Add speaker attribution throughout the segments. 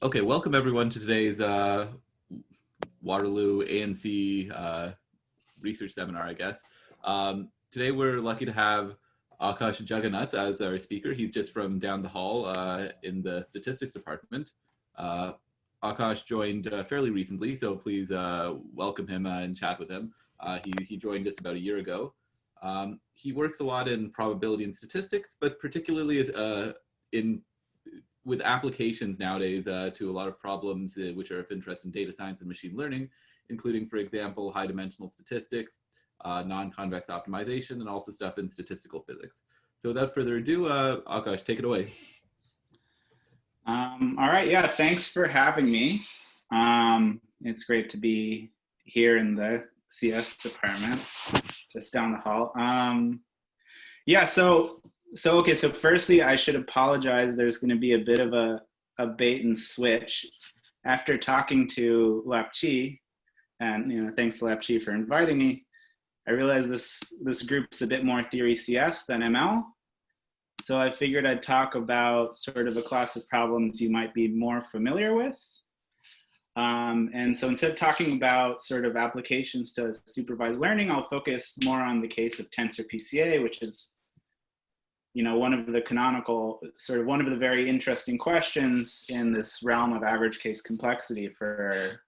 Speaker 1: Okay, welcome everyone to today's Waterloo ANC research seminar, I guess. Today we're lucky to have Aukosh Jagannath as our speaker. He's just from down the hall in the statistics department. Aukosh joined fairly recently, so please welcome him and chat with him. He joined us about a year ago. He works a lot in probability and statistics, but particularly with applications nowadays to a lot of problems which are of interest in data science and machine learning, including, for example, high dimensional statistics, non-convex optimization, and also stuff in statistical physics. So without further ado, Aukosh, take it away.
Speaker 2: All right, yeah, thanks for having me. It's great to be here in the CS department, just down the hall. Yeah, so firstly, I should apologize. There's going to be a bit of a bait and switch. After talking to Lapchi, and thanks to Lapchi for inviting me, I realized this group's a bit more theory CS than ML. So I figured I'd talk about sort of a class of problems you might be more familiar with. And so instead of talking about sort of applications to supervised learning, I'll focus more on the case of tensor PCA, which is one of the canonical, sort of one of the very interesting questions in this realm of average case complexity for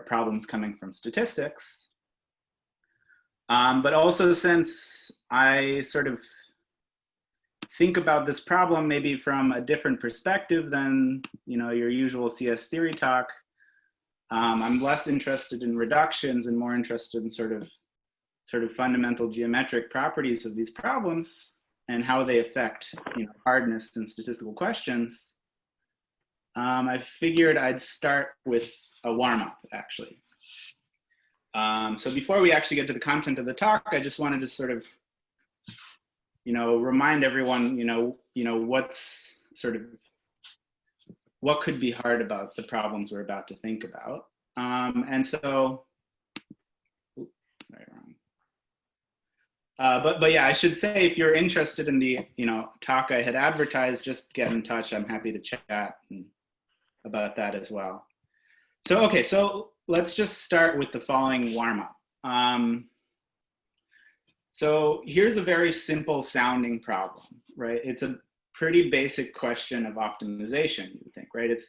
Speaker 2: problems coming from statistics. But also, since I sort of think about this problem maybe from a different perspective than your usual CS theory talk, I'm less interested in reductions and more interested in sort of fundamental geometric properties of these problems and how they affect hardness in statistical questions. I figured I'd start with a warm-up, actually. So before we actually get to the content of the talk, I just wanted to sort of remind everyone what's sort of what could be hard about the problems we're about to think about. And so but yeah, I should say, if you're interested in the talk I had advertised, just get in touch. I'm happy to chat about that as well. So okay, so let's just start with the following warm-up. So here's a very simple sounding problem, right? It's a pretty basic question of optimization, you would think, right?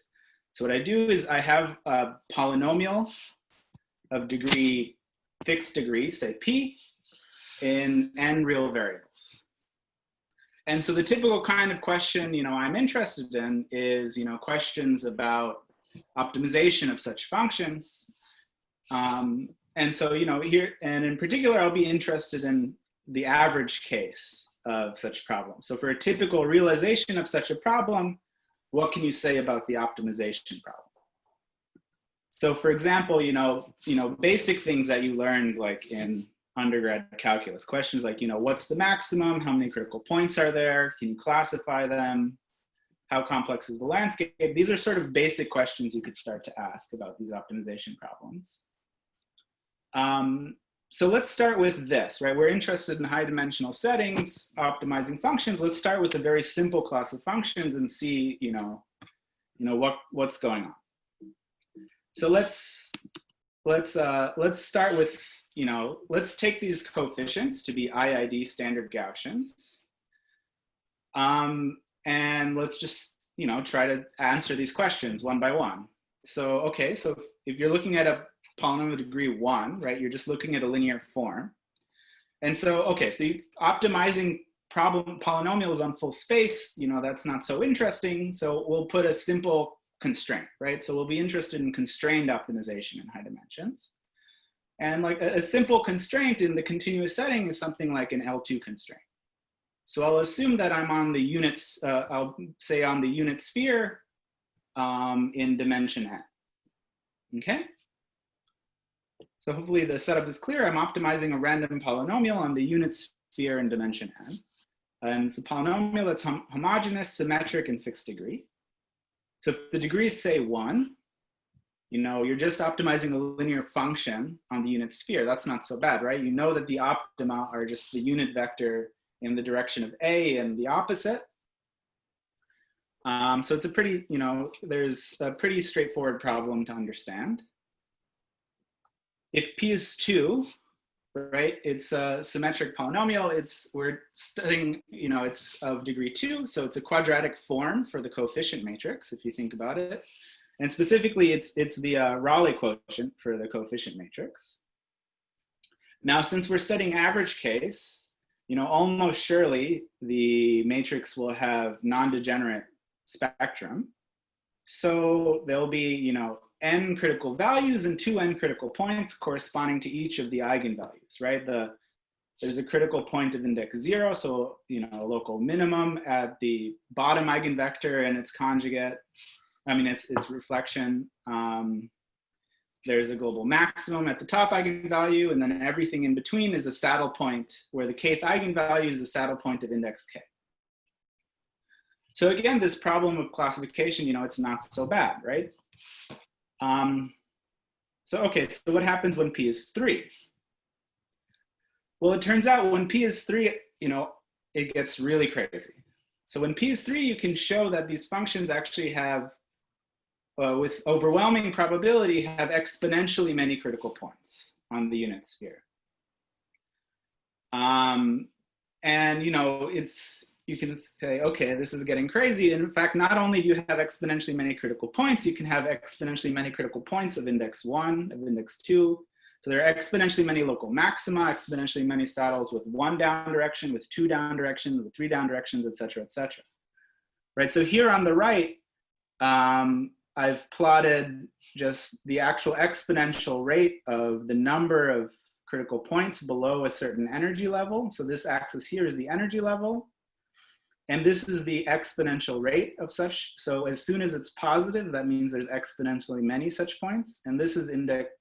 Speaker 2: So what I do is I have a polynomial of fixed degree, say p, in n real variables. And so the typical kind of question I'm interested in is questions about optimization of such functions. And so here, and in particular, I'll be interested in the average case of such problems. So for a typical realization of such a problem, what can you say about the optimization problem? So for example, basic things that you learned like in undergrad calculus, questions like, what's the maximum? How many critical points are there? Can you classify them? How complex is the landscape? These are sort of basic questions you could start to ask about these optimization problems. So let's start with this, right? We're interested in high dimensional settings, optimizing functions. Let's start with a very simple class of functions and see, what's going on. So let's start with, let's take these coefficients to be IID standard Gaussians. And let's just, try to answer these questions one by one. So, okay, so if you're looking at a polynomial degree 1, right, you're just looking at a linear form. And so, okay, so optimizing polynomials on full space, that's not so interesting. So we'll put a simple constraint, right? So we'll be interested in constrained optimization in high dimensions. And like a simple constraint in the continuous setting is something like an L2 constraint. So I'll assume that I'm on the units, I'll say on the unit sphere in dimension n, okay? So hopefully the setup is clear. I'm optimizing a random polynomial on the unit sphere in dimension n. And it's a polynomial that's homogeneous, symmetric, and fixed degree. So if the degree is, say, 1, you're just optimizing a linear function on the unit sphere. That's not so bad, right? You know that the optima are just the unit vector in the direction of A and the opposite. So it's a pretty, there's a pretty straightforward problem to understand. If P is 2, right, it's a symmetric polynomial. We're studying, it's of degree 2, so it's a quadratic form for the coefficient matrix, if you think about it. And specifically, it's the Rayleigh quotient for the coefficient matrix. Now, since we're studying average case, almost surely the matrix will have non-degenerate spectrum. So there'll be, n critical values and 2 n critical points corresponding to each of the eigenvalues, right? There's a critical point of index 0, so, a local minimum at the bottom eigenvector and its conjugate. Its reflection. There's a global maximum at the top eigenvalue, and then everything in between is a saddle point where the kth eigenvalue is the saddle point of index k. So again, this problem of classification, it's not so bad, right? So what happens when P is 3? Well, it turns out when P is 3, it gets really crazy. So when P is 3, you can show that these functions actually have, with overwhelming probability, have exponentially many critical points on the unit sphere. And, you can say, okay, this is getting crazy. And in fact, not only do you have exponentially many critical points, you can have exponentially many critical points of index 1, of index 2. So there are exponentially many local maxima, exponentially many saddles with 1 down direction, with 2 down directions, with 3 down directions, et cetera, et cetera. Right, so here on the right, I've plotted just the actual exponential rate of the number of critical points below a certain energy level. So this axis here is the energy level. And this is the exponential rate of such. So as soon as it's positive, that means there's exponentially many such points. And this is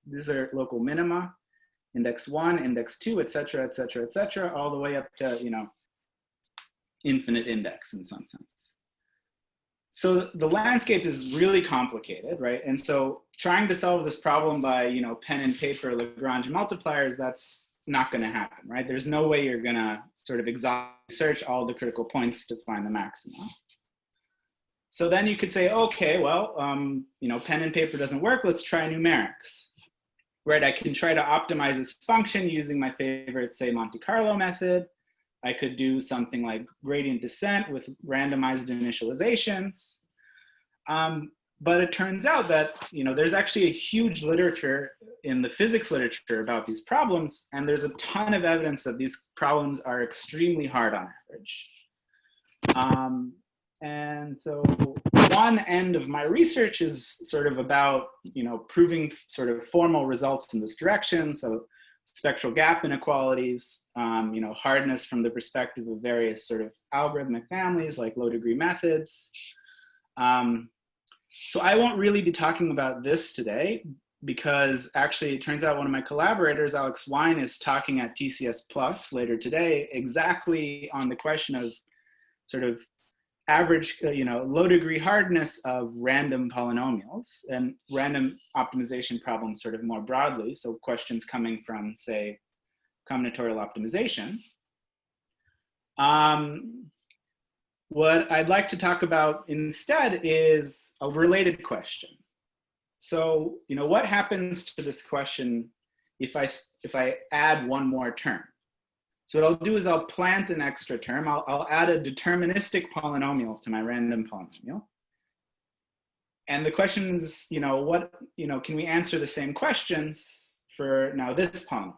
Speaker 2: these are local minima, index 1, index 2, et cetera, et cetera, et cetera, all the way up to, infinite index in some sense. So the landscape is really complicated, right? And so trying to solve this problem by, pen and paper Lagrange multipliers, that's not going to happen, right? There's no way you're going to sort of search all the critical points to find the maxima. So then you could say, okay, well, pen and paper doesn't work. Let's try numerics, right? I can try to optimize this function using my favorite, say, Monte Carlo method. I could do something like gradient descent with randomized initializations. But it turns out that, there's actually a huge literature in the physics literature about these problems, and there's a ton of evidence that these problems are extremely hard on average. And so one end of my research is sort of about, proving sort of formal results in this direction. So spectral gap inequalities, hardness from the perspective of various sort of algorithmic families like low degree methods. So I won't really be talking about this today because actually it turns out one of my collaborators, Alex Wine, is talking at TCS Plus later today exactly on the question of sort of average, low degree hardness of random polynomials and random optimization problems sort of more broadly. So questions coming from, say, combinatorial optimization. What I'd like to talk about instead is a related question. So, what happens to this question if I add one more term? So what I'll do is I'll plant an extra term. I'll add a deterministic polynomial to my random polynomial. And the question is, can we answer the same questions for now this polynomial?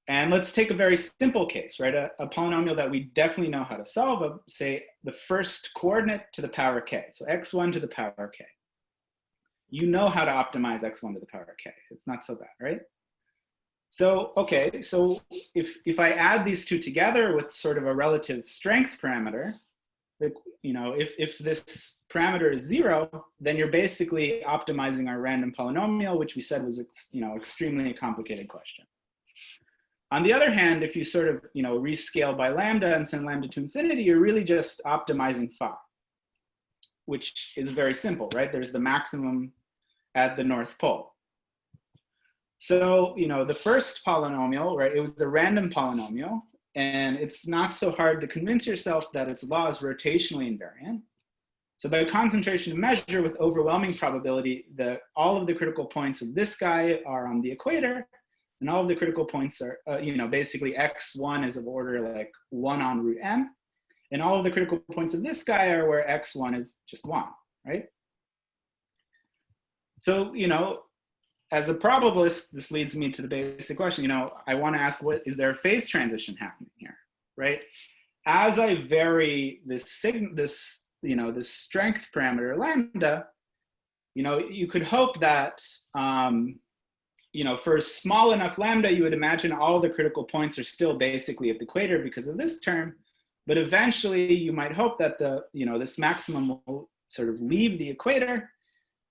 Speaker 2: And let's take a very simple case, right? A polynomial that we definitely know how to solve, say the first coordinate to the power k. So x1 to the power k. You know how to optimize x1 to the power k. It's not so bad, right? So, okay, so if I add these two together with sort of a relative strength parameter, if this parameter is 0, then you're basically optimizing our random polynomial, which we said was, extremely complicated question. On the other hand, if you sort of, rescale by lambda and send lambda to infinity, you're really just optimizing phi, which is very simple, right? There's the maximum at the North Pole. So, the first polynomial, right, it was a random polynomial, and it's not so hard to convince yourself that its law is rotationally invariant. So by concentration of measure with overwhelming probability, all of the critical points of this guy are on the equator, and all of the critical points are, basically x1 is of order like 1 on root n, and all of the critical points of this guy are where x1 is just 1, right? So, as a probabilist, this leads me to the basic question, I want to ask, is there a phase transition happening here, right? As I vary this strength parameter lambda, you could hope that, for a small enough lambda, you would imagine all the critical points are still basically at the equator because of this term, but eventually you might hope that this maximum will sort of leave the equator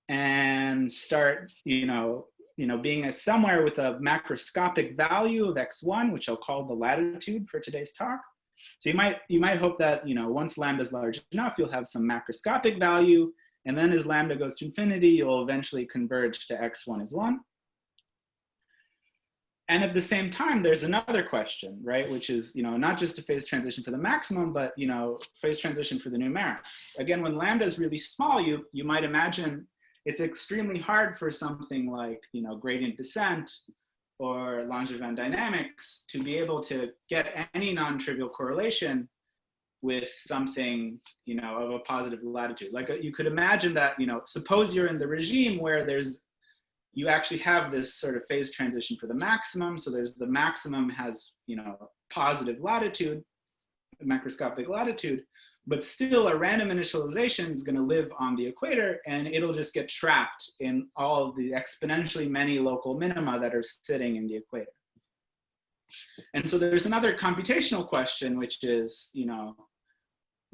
Speaker 2: and start, being somewhere with a macroscopic value of x1, which I'll call the latitude for today's talk. So you might hope that once lambda is large enough, you'll have some macroscopic value, and then as lambda goes to infinity, you'll eventually converge to x1 is 1. And at the same time, there's another question, right? Which is not just a phase transition for the maximum, but phase transition for the numerics. Again, when lambda is really small, you might imagine it's extremely hard for something like gradient descent or Langevin dynamics to be able to get any non-trivial correlation with something of a positive latitude. Like you could imagine that suppose you're in the regime where you actually have this sort of phase transition for the maximum. So the maximum has positive latitude, macroscopic latitude, but still a random initialization is going to live on the equator, and it'll just get trapped in all of the exponentially many local minima that are sitting in the equator. And so there's another computational question, which is,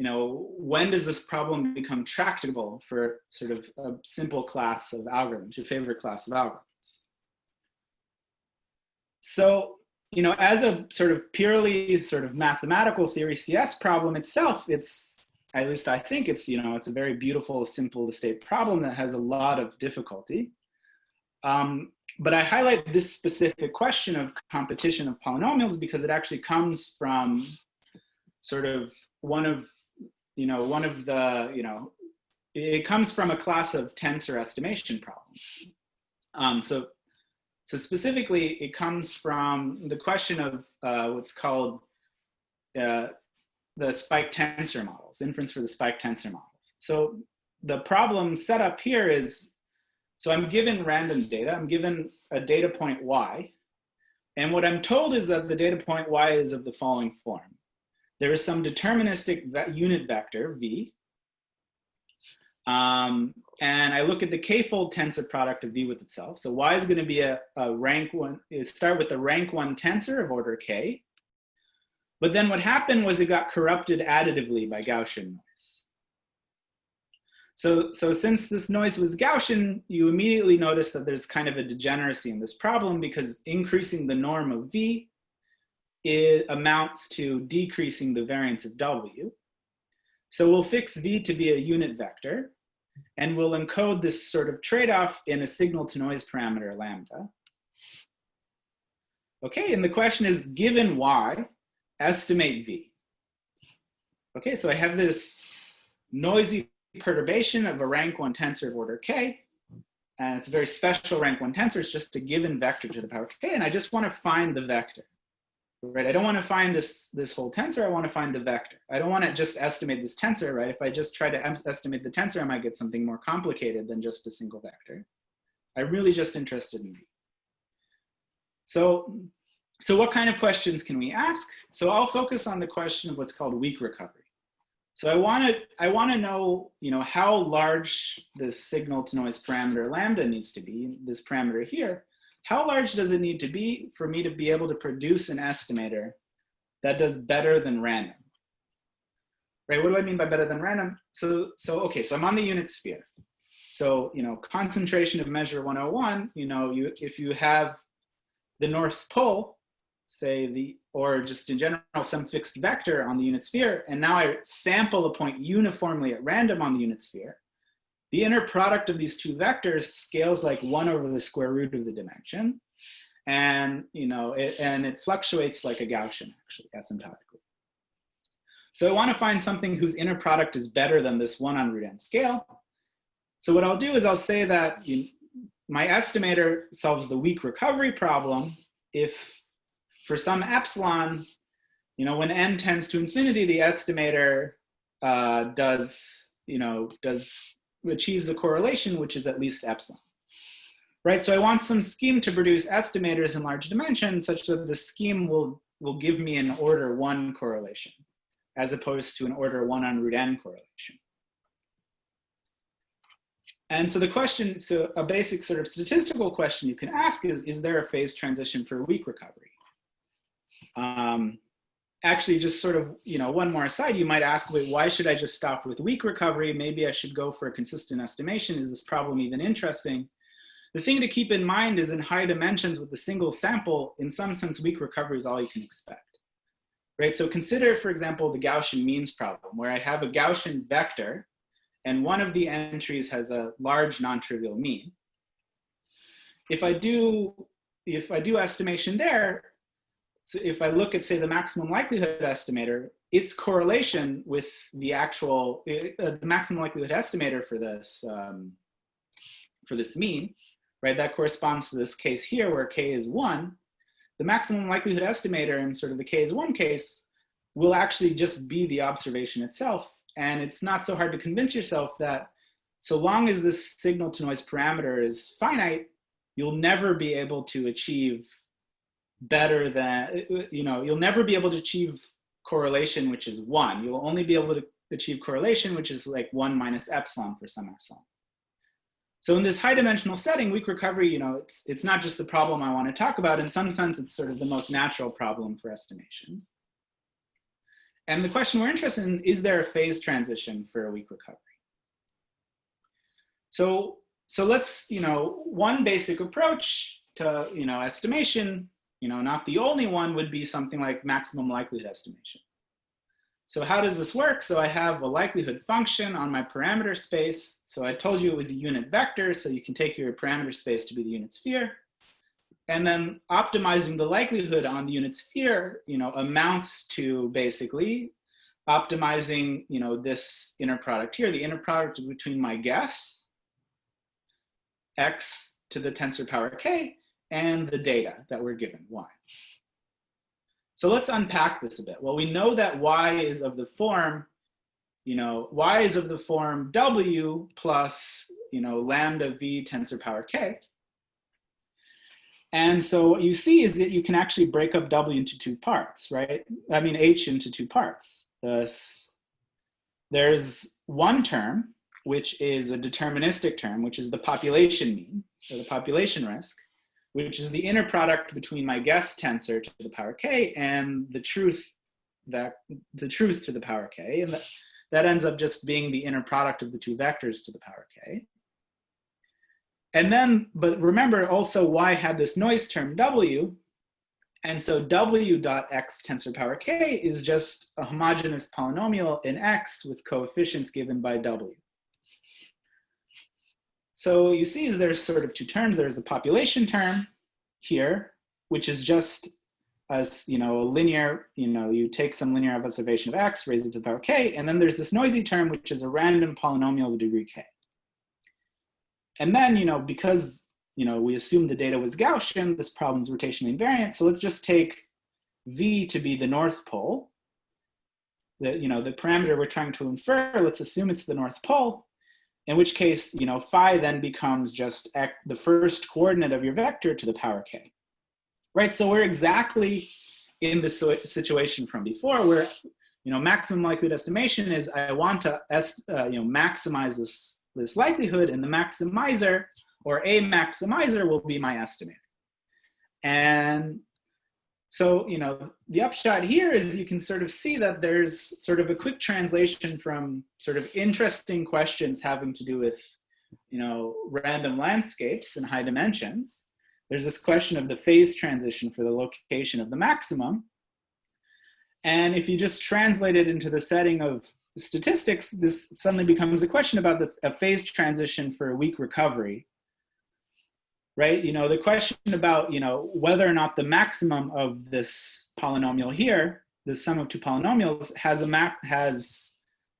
Speaker 2: when does this problem become tractable for sort of a simple class of algorithms, your favorite class of algorithms? So, as a sort of purely sort of mathematical theory CS problem itself, at least I think it's a very beautiful, simple to state problem that has a lot of difficulty. But I highlight this specific question of competition of polynomials because it actually comes from sort of it comes from a class of tensor estimation problems. So specifically, it comes from the question of what's called the spike tensor models, inference for the spike tensor models. So the problem set up here is, so I'm given random data, I'm given a data point y, and what I'm told is that the data point y is of the following form. There is some deterministic unit vector, v, and I look at the k-fold tensor product of v with itself. So y is going to be a rank one, start with a rank 1 tensor of order k. But then what happened was it got corrupted additively by Gaussian noise. So since this noise was Gaussian, you immediately notice that there's kind of a degeneracy in this problem because increasing the norm of v amounts to decreasing the variance of w. So we'll fix v to be a unit vector, and we'll encode this sort of trade-off in a signal-to-noise parameter lambda. Okay, and the question is, given y, estimate v. Okay, so I have this noisy perturbation of a rank 1 tensor of order k, and it's a very special rank 1 tensor. It's just a given vector to the power k, and I just want to find the vector. Right, I don't want to find this whole tensor, I want to find the vector. I don't want to just estimate this tensor, right? If I just try to estimate the tensor, I might get something more complicated than just a single vector. I'm really just interested in v. So what kind of questions can we ask? So I'll focus on the question of what's called weak recovery. So I want to know, how large this signal to noise parameter lambda needs to be, this parameter here. How large does it need to be for me to be able to produce an estimator that does better than random? Right, what do I mean by better than random? So I'm on the unit sphere. So, concentration of measure 101, if you have the North Pole, say or just in general, some fixed vector on the unit sphere, and now I sample a point uniformly at random on the unit sphere, the inner product of these two vectors scales like 1 over the square root of the dimension. And, it fluctuates like a Gaussian, actually, asymptotically. So I want to find something whose inner product is better than this 1 on root n scale. So what I'll do is I'll say that my estimator solves the weak recovery problem if for some epsilon, when n tends to infinity, the estimator achieves a correlation which is at least epsilon. Right, so I want some scheme to produce estimators in large dimensions such that the scheme will give me an order 1 correlation as opposed to an order 1 on root n correlation. And so the question, so a basic sort of statistical question you can ask is there a phase transition for weak recovery? Actually, just sort of, one more aside, you might ask, wait, why should I just stop with weak recovery? Maybe I should go for a consistent estimation. Is this problem even interesting? The thing to keep in mind is in high dimensions with a single sample, in some sense, weak recovery is all you can expect, right? So consider, for example, the Gaussian means problem, where I have a Gaussian vector, and one of the entries has a large non-trivial mean. If I do estimation there, so if I look at, say, the maximum likelihood estimator, its correlation with the actual, the maximum likelihood estimator for this mean, right, that corresponds to this case here where k is 1, the maximum likelihood estimator in sort of the k is 1 case will actually just be the observation itself. And it's not so hard to convince yourself that so long as this signal to noise parameter is finite, you'll never be able to achieve better than, you'll never be able to achieve correlation, which is 1. You'll only be able to achieve correlation, which is like 1 minus epsilon for some epsilon. So in this high dimensional setting, weak recovery, it's not just the problem I want to talk about. In some sense, it's sort of the most natural problem for estimation. And the question we're interested in, is there a phase transition for a weak recovery? So let's, one basic approach to, estimation, not the only one, would be something like maximum likelihood estimation. So how does this work? So I have a likelihood function on my parameter space. So I told you it was a unit vector, so you can take your parameter space to be the unit sphere. And then optimizing the likelihood on the unit sphere, amounts to basically optimizing, this inner product here, the inner product between my guess, x to the tensor power k, and the data that we're given, y. So let's unpack this a bit. Well, we know that y is of the form, y is of the form w plus, lambda v tensor power k. And so what you see is that you can actually break up w into 2 parts, right? I mean, h into 2 parts. There's one term, which is a deterministic term, which is the population mean, or the population risk, which is the inner product between my guess tensor to the power k and the truth to the power k. And that ends up just being the inner product of the 2 vectors to the power k. And then, but remember also y had this noise term w, and so w dot x tensor power k is just a homogeneous polynomial in x with coefficients given by w. So you see is there's sort of 2 terms. There's a population term here, which is just as, a linear, you take some linear observation of x, raise it to the power k, and then there's this noisy term, which is a random polynomial of degree k. And then, because, we assumed the data was Gaussian, this problem is rotationally invariant. So let's just take v to be the north pole. The parameter we're trying to infer, let's assume it's the north pole, in which case, phi then becomes just the first coordinate of your vector to the power k. Right, so we're exactly in the situation from before where, maximum likelihood estimation is I want to, maximize this likelihood, and the maximizer, or a maximizer, will be my estimator. And so, the upshot here is you can sort of see that there's sort of a quick translation from sort of interesting questions having to do with, random landscapes in high dimensions. There's this question of the phase transition for the location of the maximum. And if you just translate it into the setting of statistics, this suddenly becomes a question about a phase transition for a weak recovery, right? The question about, whether or not the maximum of this polynomial here, the sum of two polynomials has has,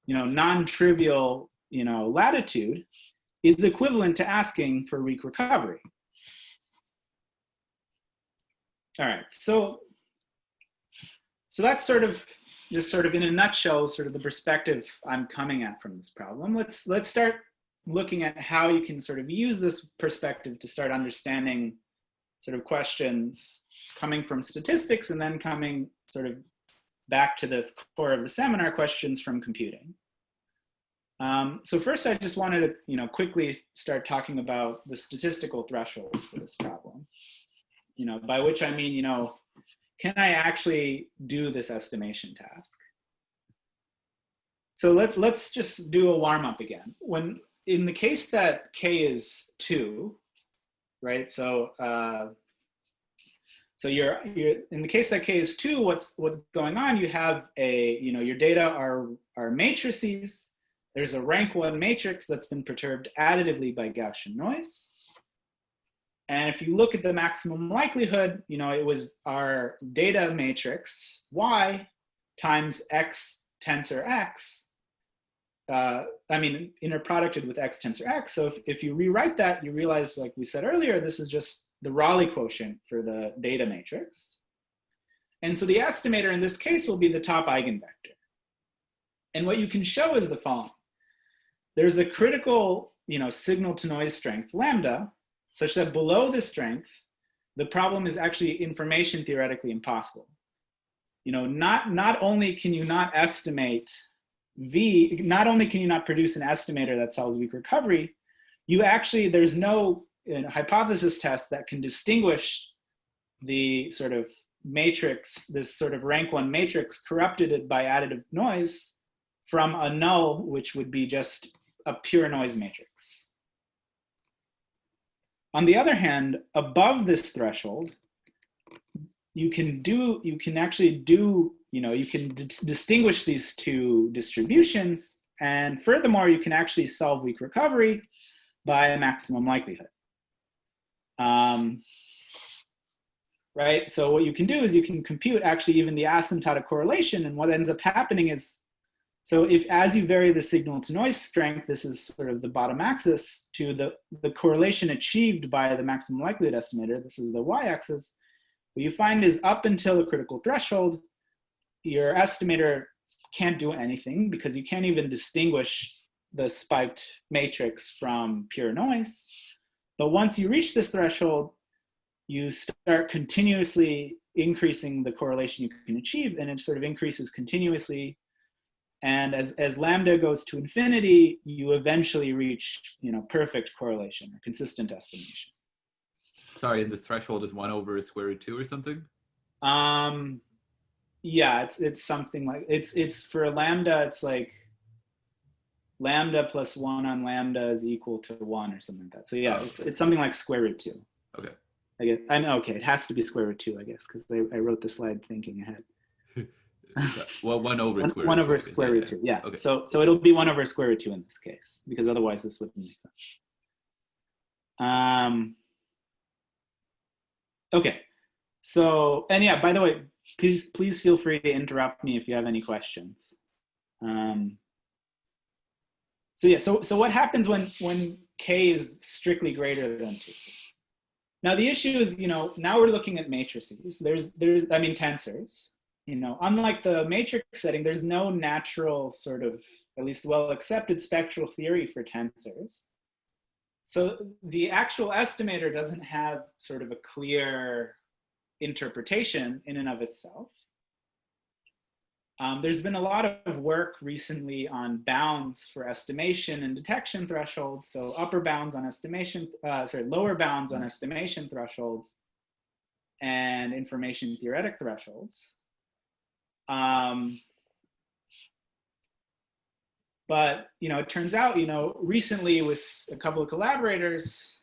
Speaker 2: non-trivial, latitude, is equivalent to asking for weak recovery. All right, so that's sort of, just sort of in a nutshell, sort of the perspective I'm coming at from this problem. Let's start looking at how you can sort of use this perspective to start understanding sort of questions coming from statistics and then coming sort of back to the core of the seminar, questions from computing. So first, I just wanted to, quickly start talking about the statistical thresholds for this problem. By which I mean, can I actually do this estimation task? So let's just do a warm-up again. When in the case that k is 2, right? So you're in the case that k is 2, what's going on? You have a, your data are matrices. There's a rank 1 matrix that's been perturbed additively by Gaussian noise. And if you look at the maximum likelihood, it was our data matrix y times x tensor x, interproducted with x tensor x. So if you rewrite that, you realize, like we said earlier, this is just the Rayleigh quotient for the data matrix. And so the estimator in this case will be the top eigenvector. And what you can show is the following. There's a critical, signal to noise strength, lambda, such that below this strength, the problem is actually information theoretically impossible. Not only can you not estimate V, not only can you not produce an estimator that solves weak recovery, there's no hypothesis test that can distinguish the sort of matrix, this sort of rank 1 matrix corrupted by additive noise from a null, which would be just a pure noise matrix. On the other hand, above this threshold, you can distinguish these two distributions, and furthermore, you can actually solve weak recovery by maximum likelihood. Right? So what you can do is you can compute actually even the asymptotic correlation, and what ends up happening is, so if as you vary the signal to noise strength, this is sort of the bottom axis, to the correlation achieved by the maximum likelihood estimator, this is the y-axis, what you find is up until a critical threshold, your estimator can't do anything because you can't even distinguish the spiked matrix from pure noise. But once you reach this threshold, you start continuously increasing the correlation you can achieve, and it sort of increases continuously. And as lambda goes to infinity, you eventually reach, perfect correlation or consistent estimation.
Speaker 1: Sorry, and this threshold is 1 over square root 2 or something?
Speaker 2: Yeah, it's something like, it's for lambda, it's like lambda plus 1 on lambda is equal to 1 or something like that. So yeah, it's something like square root 2.
Speaker 1: Okay.
Speaker 2: Okay, it has to be square root 2, I guess, because I wrote the slide thinking ahead.
Speaker 1: Well, 1 over square root 2.
Speaker 2: 1 over square root 2, yeah.
Speaker 1: Okay.
Speaker 2: So it'll be 1 over square root 2 in this case, because otherwise this wouldn't make sense. Okay, so, and yeah, by the way, please feel free to interrupt me if you have any questions. So what happens when k is strictly greater than 2? Now the issue is, now we're looking at matrices. There's tensors. Unlike the matrix setting, there's no natural sort of, at least well-accepted spectral theory for tensors. So the actual estimator doesn't have sort of a clear interpretation in and of itself. There's been a lot of work recently on bounds for estimation and detection thresholds. So lower bounds on estimation thresholds and information theoretic thresholds. But it turns out, recently with a couple of collaborators,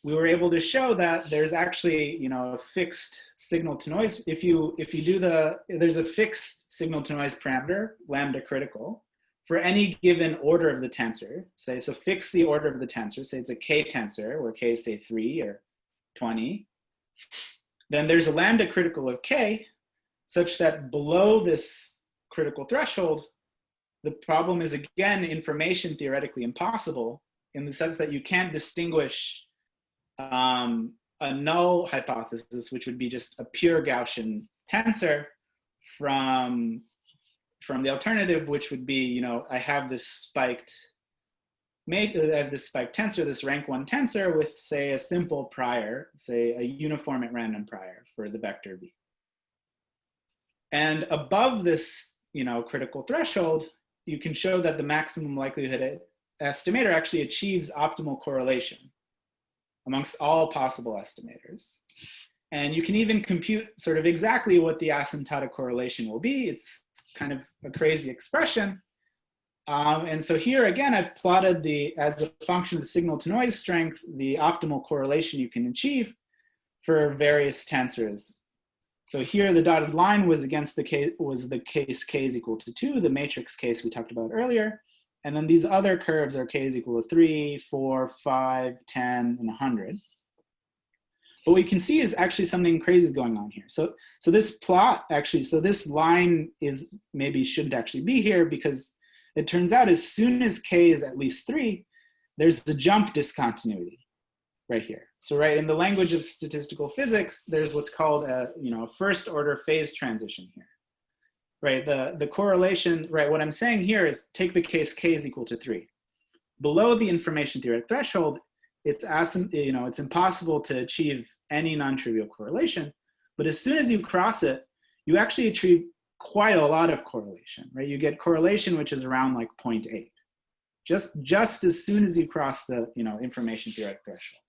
Speaker 2: we were able to show that there's actually, a fixed signal to noise. If you do there's a fixed signal to noise parameter, lambda critical, for any given order of the tensor. So fix the order of the tensor. Say it's a k tensor, where k is say 3 or 20. then there's a lambda critical of k such that below this critical threshold, the problem is again information theoretically impossible in the sense that you can't distinguish a null hypothesis, which would be just a pure Gaussian tensor, from the alternative, which would be, you know, I have this spiked tensor, this rank 1 tensor with, say, a simple prior, say a uniform at random prior for the vector v. And above this, you know, critical threshold, you can show that the maximum likelihood estimator actually achieves optimal correlation amongst all possible estimators. And you can even compute sort of exactly what the asymptotic correlation will be. It's kind of a crazy expression. And so here again, I've plotted as a function of signal to noise strength, the optimal correlation you can achieve for various tensors. So here the dotted line was against the case k is equal to 2, the matrix case we talked about earlier. And then these other curves are k is equal to 3, 4, 5, 10, and 100. What we can see is actually something crazy is going on here. So this plot actually, so this line is maybe shouldn't actually be here, because it turns out as soon as k is at least 3, there's the jump discontinuity right here. So right in the language of statistical physics, there's what's called a first order phase transition here. Right, the correlation, right, what I'm saying here is take the case k is equal to 3. Below the information theoretic threshold, it's impossible to achieve any non-trivial correlation, but as soon as you cross it, you actually achieve quite a lot of correlation, right? You get correlation which is around like 0.8, just as soon as you cross the information theoretic threshold.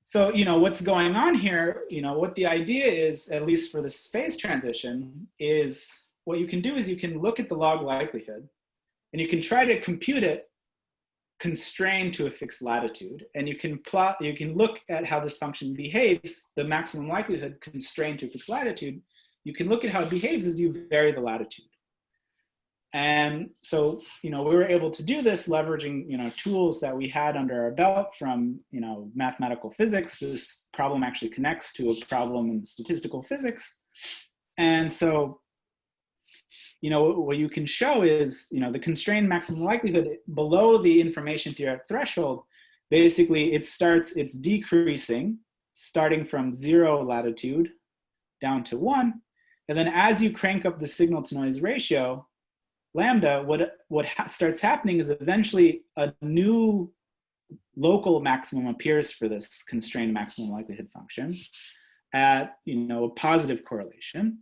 Speaker 2: So, what's going on here, what the idea is, at least for this phase transition, is what you can do is you can look at the log likelihood and you can try to compute it constrained to a fixed latitude. And you can look at how this function behaves, the maximum likelihood constrained to a fixed latitude. You can look at how it behaves as you vary the latitude. And so, we were able to do this leveraging, tools that we had under our belt from, mathematical physics. This problem actually connects to a problem in statistical physics. And so, what you can show is, the constrained maximum likelihood below the information theoretic threshold, basically it's decreasing, starting from 0 latitude down to 1. And then as you crank up the signal to noise ratio, lambda, what starts happening is eventually a new local maximum appears for this constrained maximum likelihood function at a positive correlation.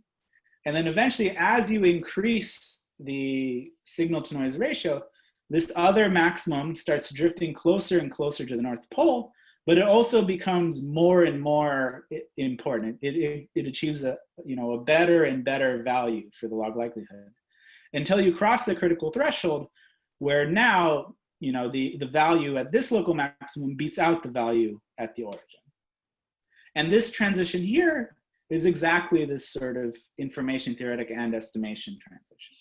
Speaker 2: And then eventually, as you increase the signal to noise ratio, this other maximum starts drifting closer and closer to the North Pole, but it also becomes more and more important. It achieves a better and better value for the log likelihood, until you cross the critical threshold, where now the value at this local maximum beats out the value at the origin. And this transition here is exactly this sort of information theoretic and estimation transition.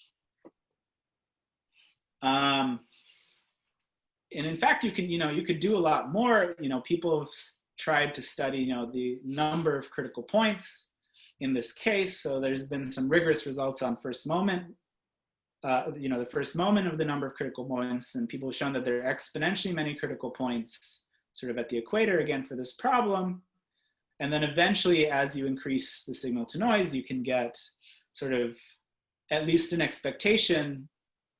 Speaker 2: And in fact, you could do a lot more. People have tried to study the number of critical points in this case. So there's been some rigorous results on first moment. The first moment of the number of critical points, and people have shown that there are exponentially many critical points sort of at the equator again for this problem. And then eventually, as you increase the signal to noise, you can get sort of at least an expectation,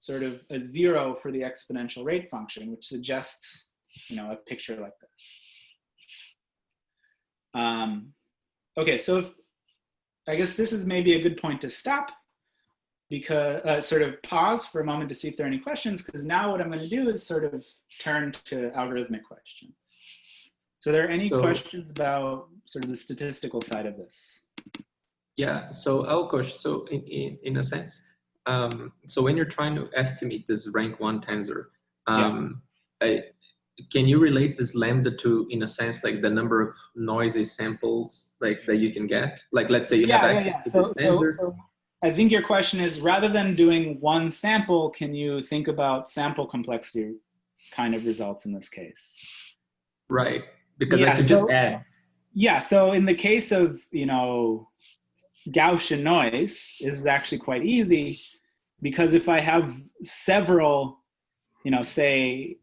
Speaker 2: sort of a 0 for the exponential rate function, which suggests a picture like this. Okay, so I guess this is maybe a good point to stop, because sort of pause for a moment to see if there are any questions, because now what I'm going to do is sort of turn to algorithmic questions. So are there any questions about sort of the statistical side of this?
Speaker 3: Yeah, so Aukosh, so in a sense, so when you're trying to estimate this rank 1 tensor, can you relate this lambda to, in a sense, like the number of noisy samples like that you can get? Like, let's say you have access to this tensor.
Speaker 2: So I think your question is, rather than doing one sample, can you think about sample complexity kind of results in this case?
Speaker 3: Right, because I could just add.
Speaker 2: Yeah, so in the case of, Gaussian noise, this is actually quite easy, because if I have several, say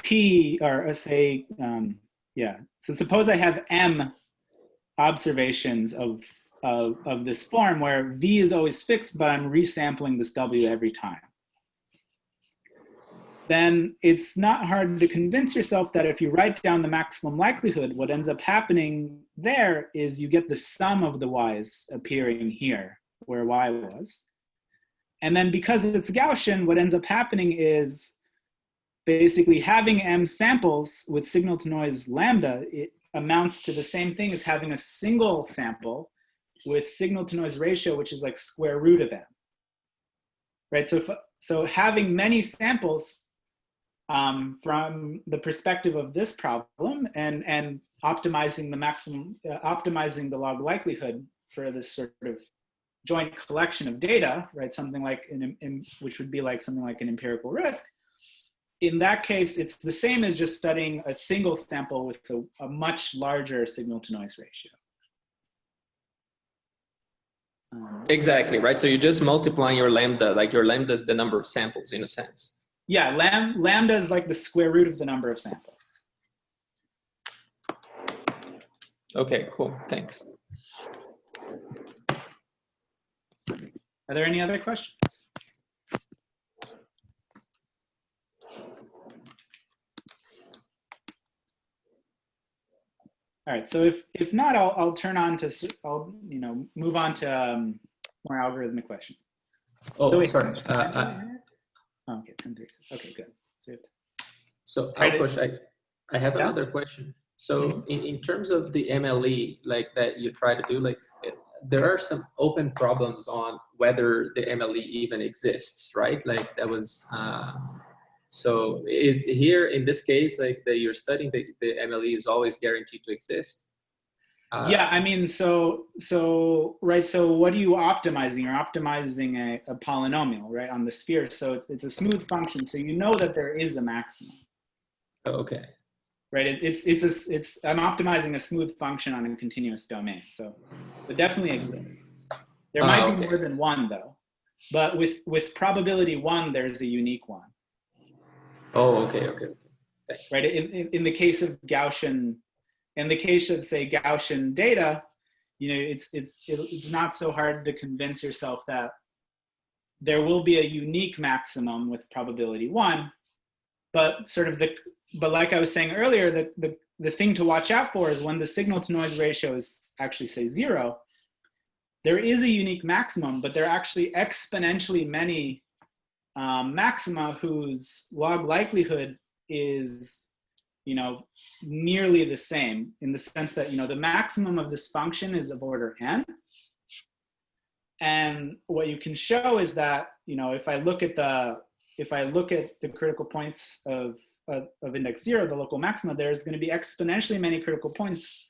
Speaker 2: P, or say, so suppose I have M observations of this form where V is always fixed, but I'm resampling this W every time. Then it's not hard to convince yourself that if you write down the maximum likelihood, what ends up happening there is you get the sum of the y's appearing here, where y was. And then because it's Gaussian, what ends up happening is basically having M samples with signal to noise lambda, it amounts to the same thing as having a single sample with signal to noise ratio, which is like square root of M. Right, so having many samples from the perspective of this problem and optimizing the maximum, optimizing the log likelihood for this sort of joint collection of data, right? Something like, which would be like something like an empirical risk. In that case, it's the same as just studying a single sample with a much larger signal to noise ratio.
Speaker 3: Exactly, right? So you're just multiplying your lambda, like your lambda is the number of samples in a sense.
Speaker 2: Yeah, lambda is like the square root of the number of samples.
Speaker 3: Okay, cool, thanks.
Speaker 2: Are there any other questions? All right, so if not, I'll turn on to, move on to more algorithmic questions.
Speaker 3: Oh,
Speaker 2: so wait,
Speaker 3: sorry.
Speaker 2: Okay, 10:36. Okay, good.
Speaker 3: So Aukosh, I have another question. So
Speaker 2: Mm-hmm.
Speaker 3: in terms of the MLE, like that you try to do, like there are some open problems on whether the MLE even exists, right? Like that was, so is here in this case, like that you're studying the MLE is always guaranteed to exist?
Speaker 2: Yeah, I mean, so right. So what are you optimizing? You're optimizing a polynomial, right, on the sphere. So it's a smooth function. So you know that there is a maximum.
Speaker 3: Okay.
Speaker 2: Right. I'm optimizing a smooth function on a continuous domain. So it definitely exists. There might be more than one though, but with probability 1, there's a unique one.
Speaker 3: Oh, okay. Thanks.
Speaker 2: Right. In the case of Gaussian. In the case of, say, Gaussian data, it's not so hard to convince yourself that there will be a unique maximum with probability 1, but but like I was saying earlier, the thing to watch out for is when the signal to noise ratio is actually, say, 0, there is a unique maximum, but there are actually exponentially many maxima whose log likelihood is nearly the same, in the sense that, the maximum of this function is of order n. And what you can show is that, if I look at the critical points of index 0, the local maxima, there's going to be exponentially many critical points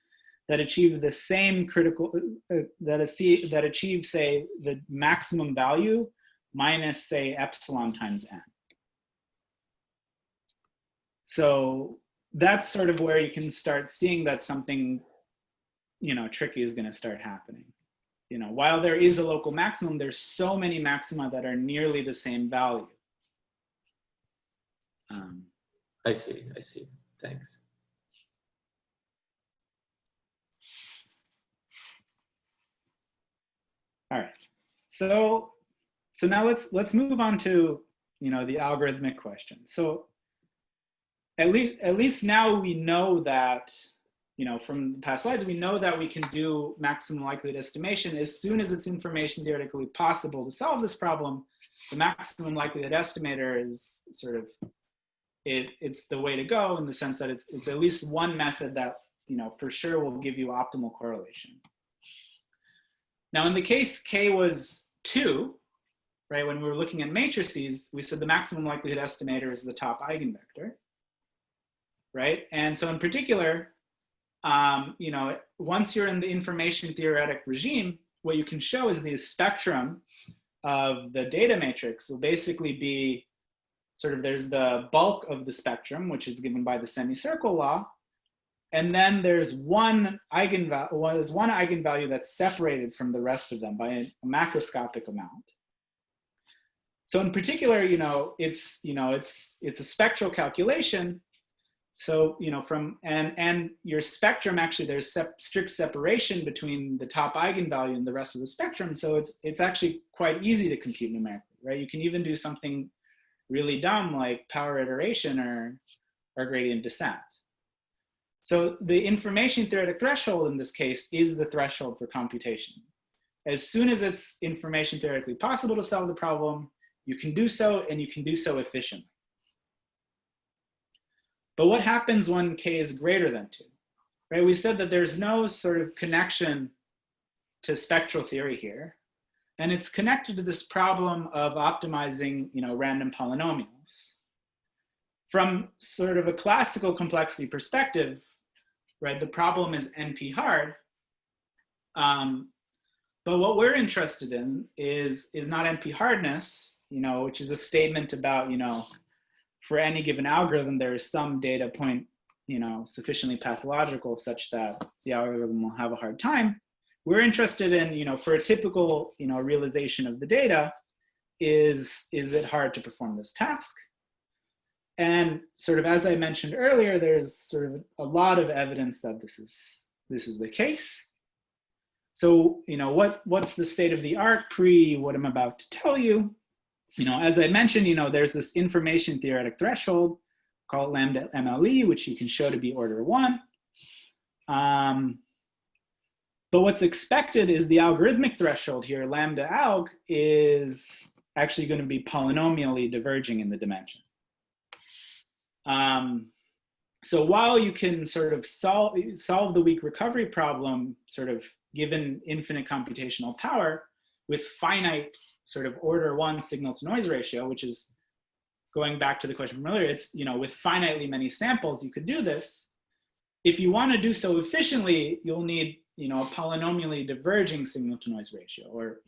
Speaker 2: that achieve the same critical, that achieve, say, the maximum value minus, say, epsilon times n. So that's sort of where you can start seeing that something, tricky is going to start happening. While there is a local maximum, there's so many maxima that are nearly the same value.
Speaker 3: I see. Thanks.
Speaker 2: All right. So now let's move on to, the algorithmic question. So at least now we know that, from the past slides, we know that we can do maximum likelihood estimation as soon as it's information theoretically possible to solve this problem. The maximum likelihood estimator is sort of, it's the way to go, in the sense that it's at least one method that, for sure will give you optimal correlation. Now, in the case K was 2, right, when we were looking at matrices, we said the maximum likelihood estimator is the top eigenvector. Right? And so in particular, once you're in the information theoretic regime, what you can show is the spectrum of the data matrix will basically be sort of, there's the bulk of the spectrum, which is given by the semicircle law. And then there's one eigenvalue that's separated from the rest of them by a macroscopic amount. So in particular, it's a spectral calculation. So, and your spectrum, actually, there's strict separation between the top eigenvalue and the rest of the spectrum. So it's actually quite easy to compute numerically, right? You can even do something really dumb like power iteration or gradient descent. So the information theoretic threshold in this case is the threshold for computation. As soon as it's information theoretically possible to solve the problem, you can do so, and you can do so efficiently. But what happens when k is greater than 2? Right? We said that there's no sort of connection to spectral theory here. And it's connected to this problem of optimizing, random polynomials. From sort of a classical complexity perspective, right, the problem is NP hard. But what we're interested in is not NP hardness, which is a statement about, for any given algorithm, there is some data point, sufficiently pathological such that the algorithm will have a hard time. We're interested in, for a typical, realization of the data, is it hard to perform this task? And sort of, as I mentioned earlier, there's sort of a lot of evidence that this is the case. So, what's the state of the art pre what I'm about to tell you? As I mentioned, there's this information theoretic threshold called lambda MLE, which you can show to be order 1. But what's expected is the algorithmic threshold here, lambda alg, is actually going to be polynomially diverging in the dimension. So while you can sort of solve the weak recovery problem, sort of given infinite computational power with finite sort of order 1 signal to noise ratio, which is going back to the question from earlier, it's, with finitely many samples, you could do this. If you want to do so efficiently, you'll need, a polynomially diverging signal to noise ratio, or,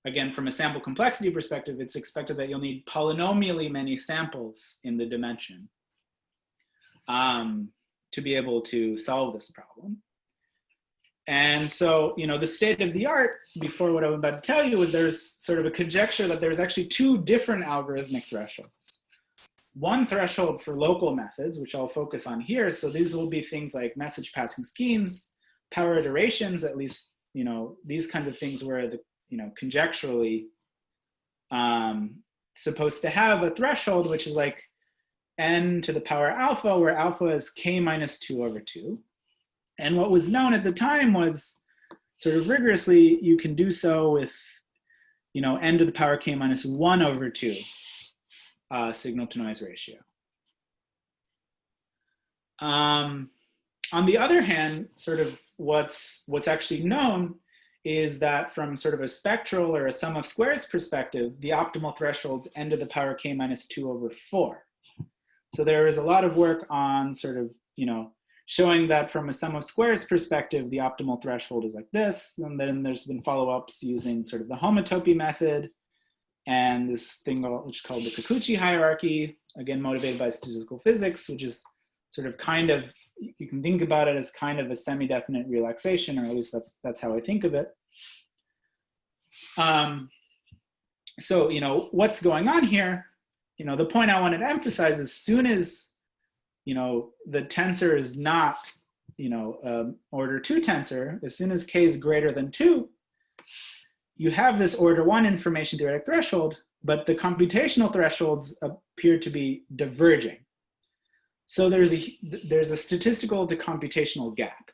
Speaker 2: again, from a sample complexity perspective, it's expected that you'll need polynomially many samples in the dimension to be able to solve this problem. And so, the state of the art before what I'm about to tell you is there's sort of a conjecture that there's actually 2 different algorithmic thresholds. One threshold for local methods, which I'll focus on here. So these will be things like message passing schemes, power iterations, at least, these kinds of things where the, conjecturally supposed to have a threshold, which is like n to the power alpha, where alpha is k minus 2 over 2. And what was known at the time was sort of rigorously, you can do so with, n to the power k minus 1 over 2 signal to noise ratio. On the other hand, sort of what's actually known is that from sort of a spectral or a sum of squares perspective, the optimal threshold's n to the power k minus 2 over 4. So there is a lot of work on sort of, showing that from a sum of squares perspective, the optimal threshold is like this. And then there's been follow-ups using sort of the homotopy method and this thing which is called the Kikuchi hierarchy, again, motivated by statistical physics, which is sort of kind of, you can think about it as kind of a semi-definite relaxation, or at least that's how I think of it. So, what's going on here? The point I wanted to emphasize, as soon as the tensor is not, order 2 tensor, as soon as k is greater than 2, you have this order 1 information theoretic threshold, but the computational thresholds appear to be diverging. So there's a statistical to computational gap.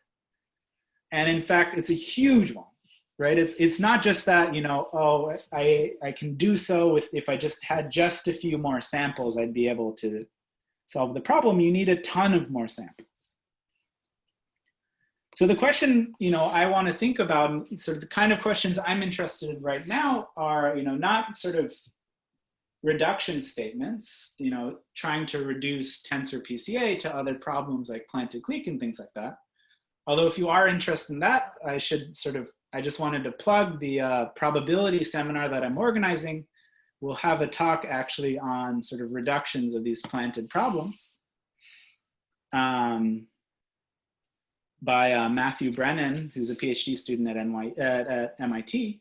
Speaker 2: And in fact, it's a huge one, right? It's not just that, oh, I can do so if I just had just a few more samples, I'd be able to solve the problem. You need a ton of more samples. So the question, I want to think about, sort of the kind of questions I'm interested in right now are, not sort of reduction statements, trying to reduce tensor PCA to other problems like planted clique and things like that. Although if you are interested in that, I just wanted to plug the probability seminar that I'm organizing. We'll have a talk actually on sort of reductions of these planted problems. by Matthew Brennan, who's a PhD student at MIT.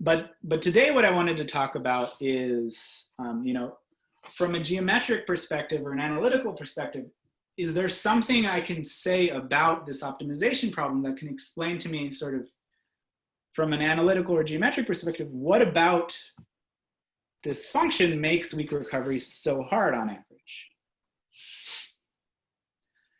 Speaker 2: But today what I wanted to talk about is, from a geometric perspective or an analytical perspective, is there something I can say about this optimization problem that can explain to me sort of from an analytical or geometric perspective, what about this function makes weak recovery so hard on average?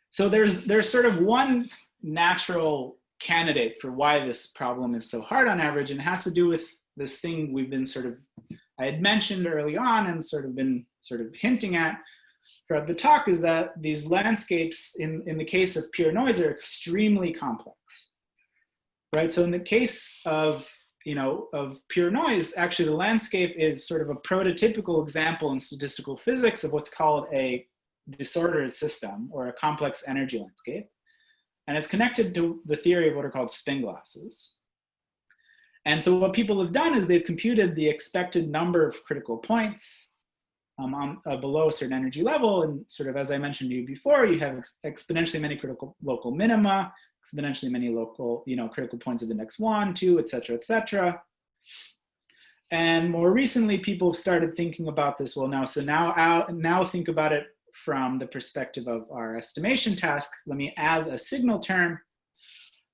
Speaker 2: So there's sort of one natural candidate for why this problem is so hard on average, and it has to do with this thing we've been I had mentioned early on and been hinting at throughout the talk, is that these landscapes in the case of pure noise are extremely complex, right? So in the case of pure noise, actually the landscape is sort of a prototypical example in statistical physics of what's called a disordered system or a complex energy landscape. And it's connected to the theory of what are called spin glasses. And so what people have done is they've computed the expected number of critical points below a certain energy level. And sort of, as I mentioned to you before, you have exponentially many critical local minima, exponentially many local, critical points of index 1, 2, et cetera, et cetera. And more recently, people have started thinking about this. Well, now think about it from the perspective of our estimation task. Let me add a signal term.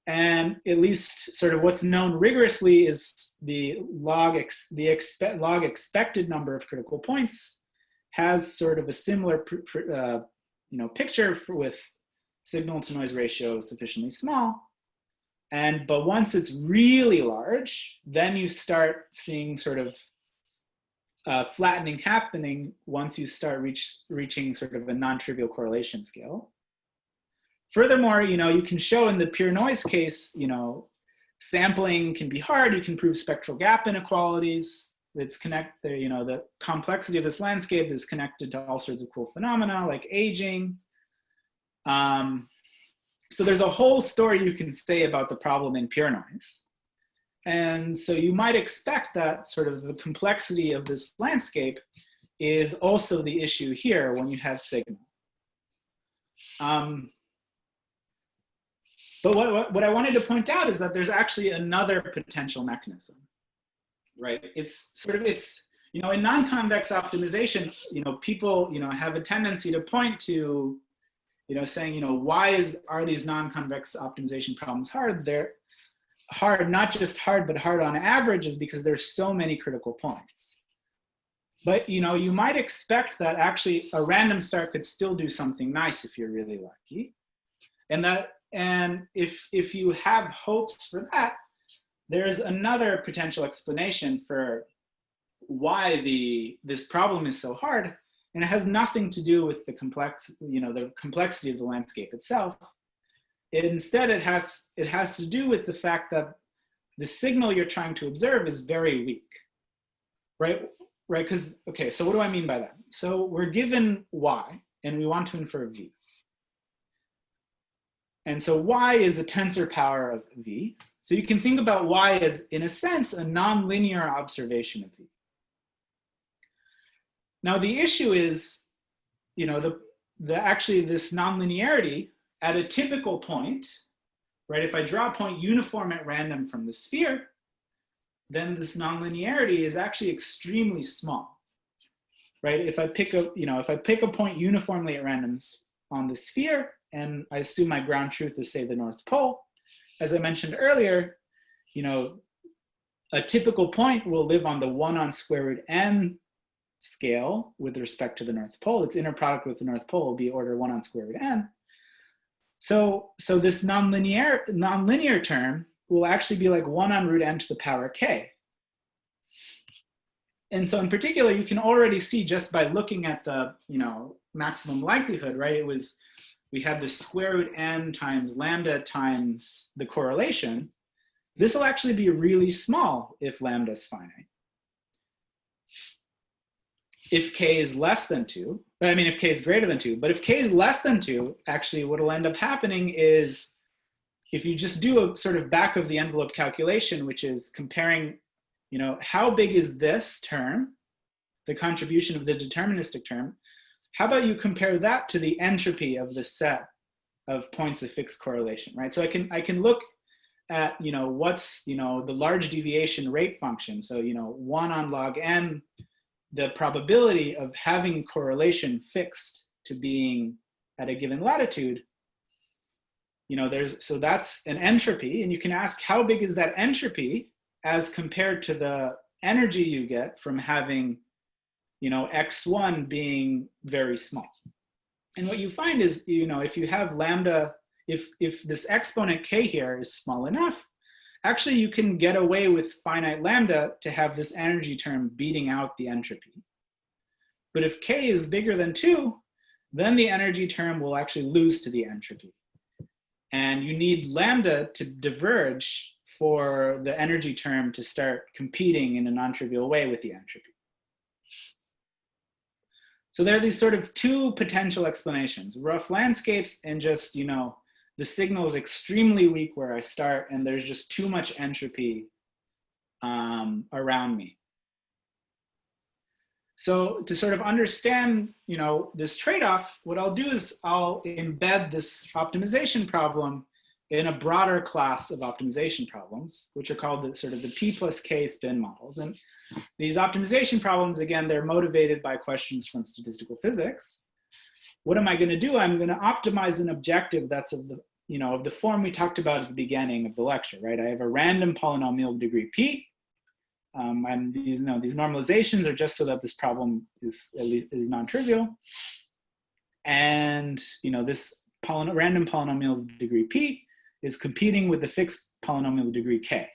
Speaker 2: And at least sort of what's known rigorously is the log expected number of critical points has sort of a similar picture with signal to noise ratio sufficiently small. But once it's really large, then you start seeing sort of flattening happening once you start reaching sort of a non-trivial correlation scale. Furthermore, you can show in the pure noise case, sampling can be hard. You can prove spectral gap inequalities. The complexity of this landscape is connected to all sorts of cool phenomena like aging. So there's a whole story you can say about the problem in pure noise. And so you might expect that sort of the complexity of this landscape is also the issue here when you have signal. But what I wanted to point out is that there's actually another potential mechanism, right? In non-convex optimization, people, have a tendency to point to, saying, why are these non-convex optimization problems hard? They're hard, not just hard, but hard on average, is because there's so many critical points. But, you might expect that actually a random start could still do something nice if you're really lucky. And if you have hopes for that, there's another potential explanation for why this problem is so hard, and it has nothing to do with the complexity of the landscape itself. Instead, it has to do with the fact that the signal you're trying to observe is very weak, right? Right? Because so what do I mean by that? So we're given y, and we want to infer v. And so y is a tensor power of v. So you can think about y as, in a sense, a nonlinear observation of v. Now the issue is, actually this nonlinearity at a typical point, right? If I draw a point uniform at random from the sphere, then this nonlinearity is actually extremely small, right? If I pick a point uniformly at random on the sphere, and I assume my ground truth is, say, the North Pole, as I mentioned earlier, a typical point will live on the 1 on square root n scale with respect to the North Pole. Its inner product with the North Pole will be order 1 on square root n. So this nonlinear term will actually be like 1 on root n to the power k. And so in particular, you can already see just by looking at the maximum likelihood, right? We had this square root n times lambda times the correlation. This will actually be really small if lambda is finite. If k is less than 2, if k is greater than 2, but if k is less than 2, actually what will end up happening is, if you just do a sort of back of the envelope calculation, which is comparing, how big is this term, the contribution of the deterministic term, how about you compare that to the entropy of the set of points of fixed correlation, right? So I can look at, what's, the large deviation rate function. So, 1 on log n, the probability of having correlation fixed to being at a given latitude, so that's an entropy, and you can ask how big is that entropy as compared to the energy you get from having, x1 being very small. And what you find is, if you have lambda, if this exponent k here is small enough, actually you can get away with finite lambda to have this energy term beating out the entropy. But if k is bigger than 2, then the energy term will actually lose to the entropy. And you need lambda to diverge for the energy term to start competing in a non-trivial way with the entropy. So there are these sort of two potential explanations: rough landscapes and just, the signal is extremely weak where I start and there's just too much entropy around me. So to sort of understand, this trade-off, what I'll do is I'll embed this optimization problem in a broader class of optimization problems, which are called the P plus K spin models. And these optimization problems, again, they're motivated by questions from statistical physics. What am I going to do? I'm going to optimize an objective that's of the form we talked about at the beginning of the lecture, right? I have a random polynomial of degree P. And these normalizations are just so that this problem is non-trivial. And this random polynomial of degree P is competing with the fixed polynomial of degree K.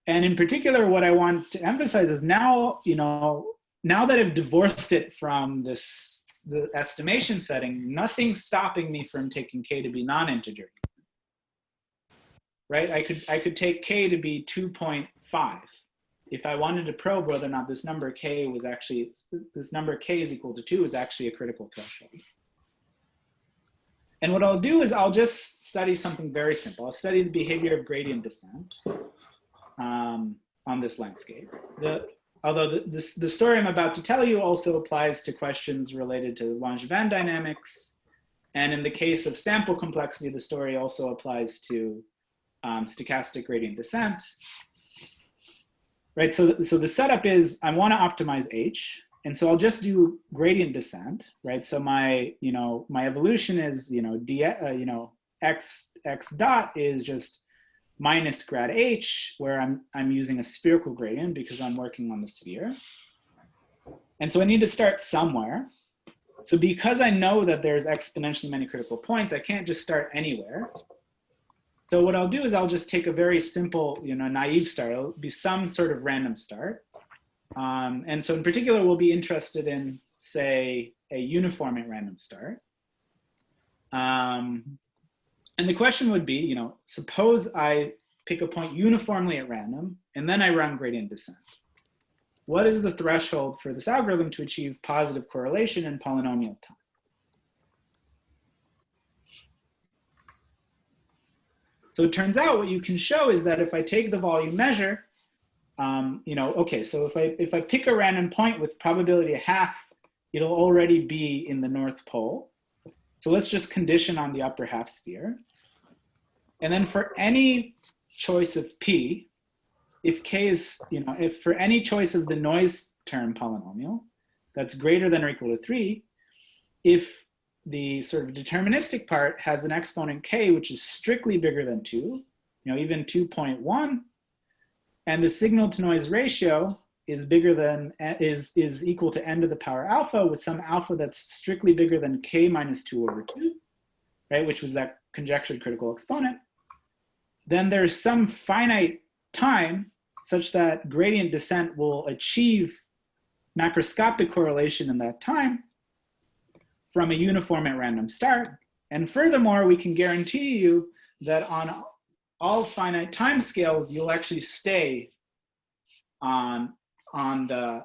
Speaker 2: And in particular, what I want to emphasize is now that I've divorced it from the estimation setting, nothing's stopping me from taking K to be non-integer, right? I could take K to be 2.5 if I wanted to probe whether or not this number K is equal to 2 is actually a critical threshold. And what I'll do is I'll just study something very simple. I'll study the behavior of gradient descent on this landscape. Although the story I'm about to tell you also applies to questions related to Langevin dynamics. And in the case of sample complexity, the story also applies to stochastic gradient descent. Right, so the setup is I want to optimize H, and so I'll just do gradient descent, right? So my evolution is x dot is just minus grad H, where I'm using a spherical gradient because I'm working on the sphere, and so I need to start somewhere. So because I know that there's exponentially many critical points, I can't just start anywhere. So what I'll do is I'll just take a very simple, naive start. It'll be some sort of random start. And so in particular, we'll be interested in, say, a uniform at random start. And the question would be, suppose I pick a point uniformly at random, and then I run gradient descent. What is the threshold for this algorithm to achieve positive correlation in polynomial time? So it turns out what you can show is that if I take the volume measure, okay, so if I pick a random point with probability of half, it'll already be in the North Pole. So let's just condition on the upper half sphere. And then for any choice of P, if K is, if for any choice of the noise term polynomial that's greater than or equal to 3, if the sort of deterministic part has an exponent K, which is strictly bigger than 2, even 2.1, and the signal to noise ratio is bigger than, is equal to n to the power alpha with some alpha that's strictly bigger than K minus 2 over 2, right, which was that conjectured critical exponent, then there's some finite time such that gradient descent will achieve macroscopic correlation in that time from a uniform at random start. And furthermore, we can guarantee you that on all finite time scales, you'll actually stay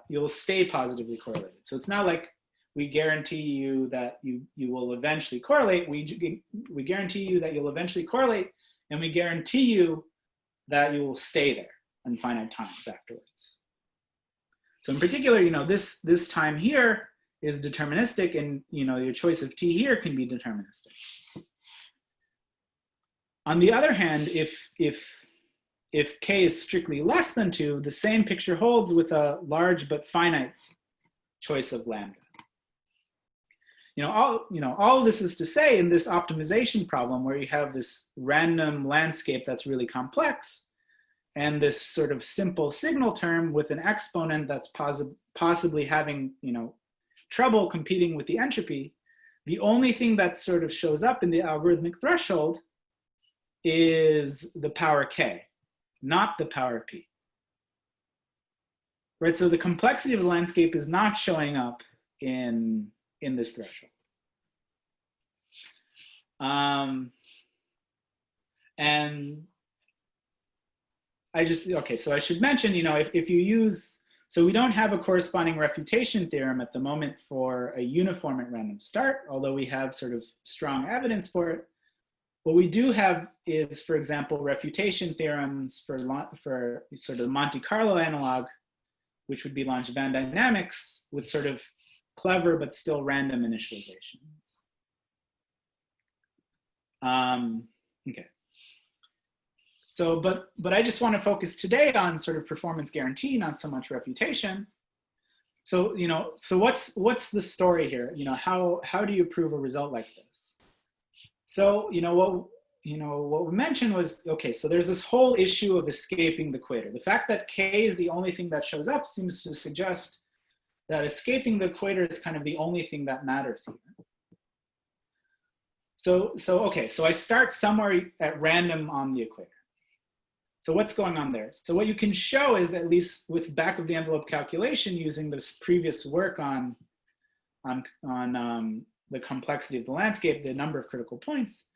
Speaker 2: you'll stay positively correlated. So it's not like we guarantee you that you will eventually correlate. We guarantee you that you'll eventually correlate, and we guarantee you that you will stay there in finite times afterwards. So in particular, this time here is deterministic, and your choice of T here can be deterministic. On the other hand, if k is strictly less than 2, the same picture holds with a large but finite choice of lambda. All of this is to say, in this optimization problem where you have this random landscape that's really complex, and this sort of simple signal term with an exponent that's possibly having trouble competing with the entropy, the only thing that sort of shows up in the algorithmic threshold is the power k, not the power p. Right, so the complexity of the landscape is not showing up in this threshold. And so I should mention, if you use, so we don't have a corresponding refutation theorem at the moment for a uniform at random start, although we have sort of strong evidence for it. What we do have is, for example, refutation theorems for sort of the Monte Carlo analog, which would be Langevin dynamics, with sort of clever but still random initializations. Okay. So, but I just want to focus today on sort of performance guarantee, not so much refutation. So, so what's the story here? How do you prove a result like this? So, what we mentioned was, okay, so there's this whole issue of escaping the equator. The fact that k is the only thing that shows up seems to suggest that escaping the equator is kind of the only thing that matters here. Okay, so I start somewhere at random on the equator. So what's going on there? So what you can show is, at least with back of the envelope calculation using this previous work on the complexity of the landscape, the number of critical points,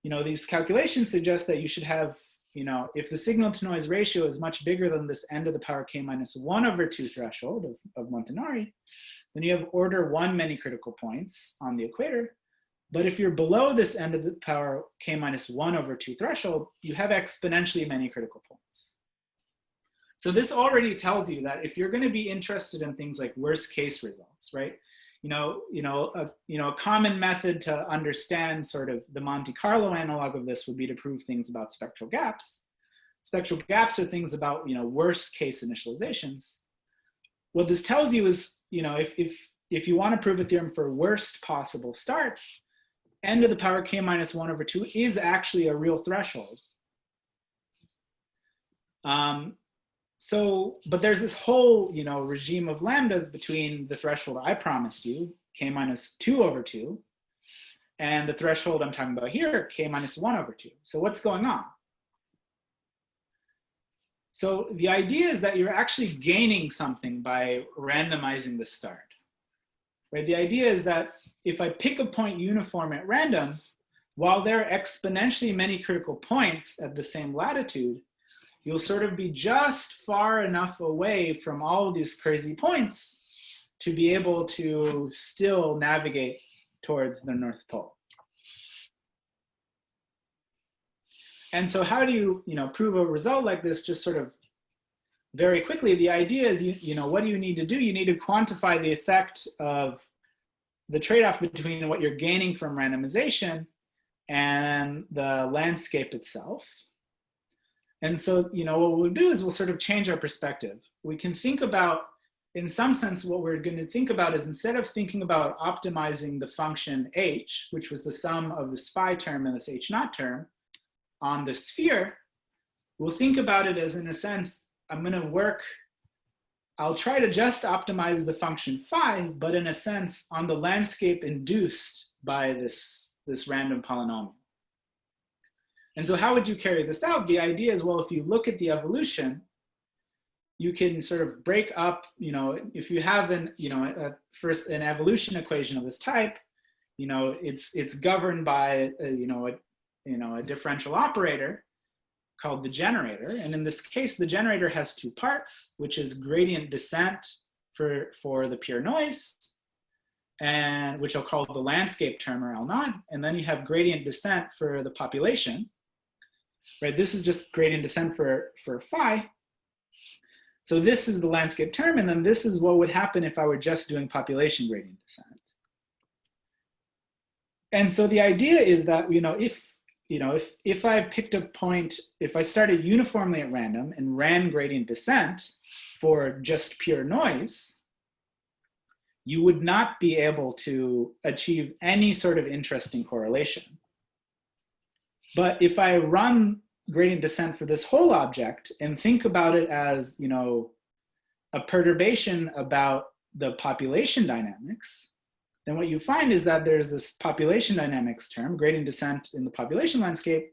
Speaker 2: these calculations suggest that you should have, if the signal to noise ratio is much bigger than this n to the power k minus 1/2 threshold of Montanari, then you have order 1 many critical points on the equator. But if you're below this n to the power k minus 1/2 threshold, you have exponentially many critical points. So this already tells you that if you're going to be interested in things like worst case results, right? A common method to understand sort of the Monte Carlo analog of this would be to prove things about spectral gaps. Spectral gaps are things about worst case initializations. What this tells you is, if you want to prove a theorem for worst possible starts, n to the power k minus 1/2 is actually a real threshold. But there's this whole, regime of lambdas between the threshold I promised you, k minus 2/2, and the threshold I'm talking about here, k minus 1/2. So what's going on? So the idea is that you're actually gaining something by randomizing the start, right? The idea is that if I pick a point uniform at random, while there are exponentially many critical points at the same latitude, you'll sort of be just far enough away from all of these crazy points to be able to still navigate towards the North Pole. And so how do you, prove a result like this? Just sort of very quickly, the idea is, what do you need to do? You need to quantify the effect of the trade-off between what you're gaining from randomization and the landscape itself. And so, what we'll do is we'll sort of change our perspective. We can think about, in some sense, what we're going to think about is, instead of thinking about optimizing the function h, which was the sum of this phi term and this h naught term on the sphere, we'll think about it as, in a sense, I'll try to just optimize the function phi, but in a sense on the landscape induced by this random polynomial. And so how would you carry this out? The idea is, well, if you look at the evolution, you can sort of break up, if you have first an evolution equation of this type, it's governed by a differential operator called the generator. And in this case, the generator has two parts, which is gradient descent for the pure noise, and which I'll call the landscape term, or L naught. And then you have gradient descent for the population, right? This is just gradient descent for phi. So this is the landscape term, and then this is what would happen if I were just doing population gradient descent. And so the idea is that, if I picked a point, if I started uniformly at random and ran gradient descent for just pure noise, you would not be able to achieve any sort of interesting correlation. But if I run gradient descent for this whole object and think about it as, a perturbation about the population dynamics, then what you find is that there's this population dynamics term, gradient descent in the population landscape,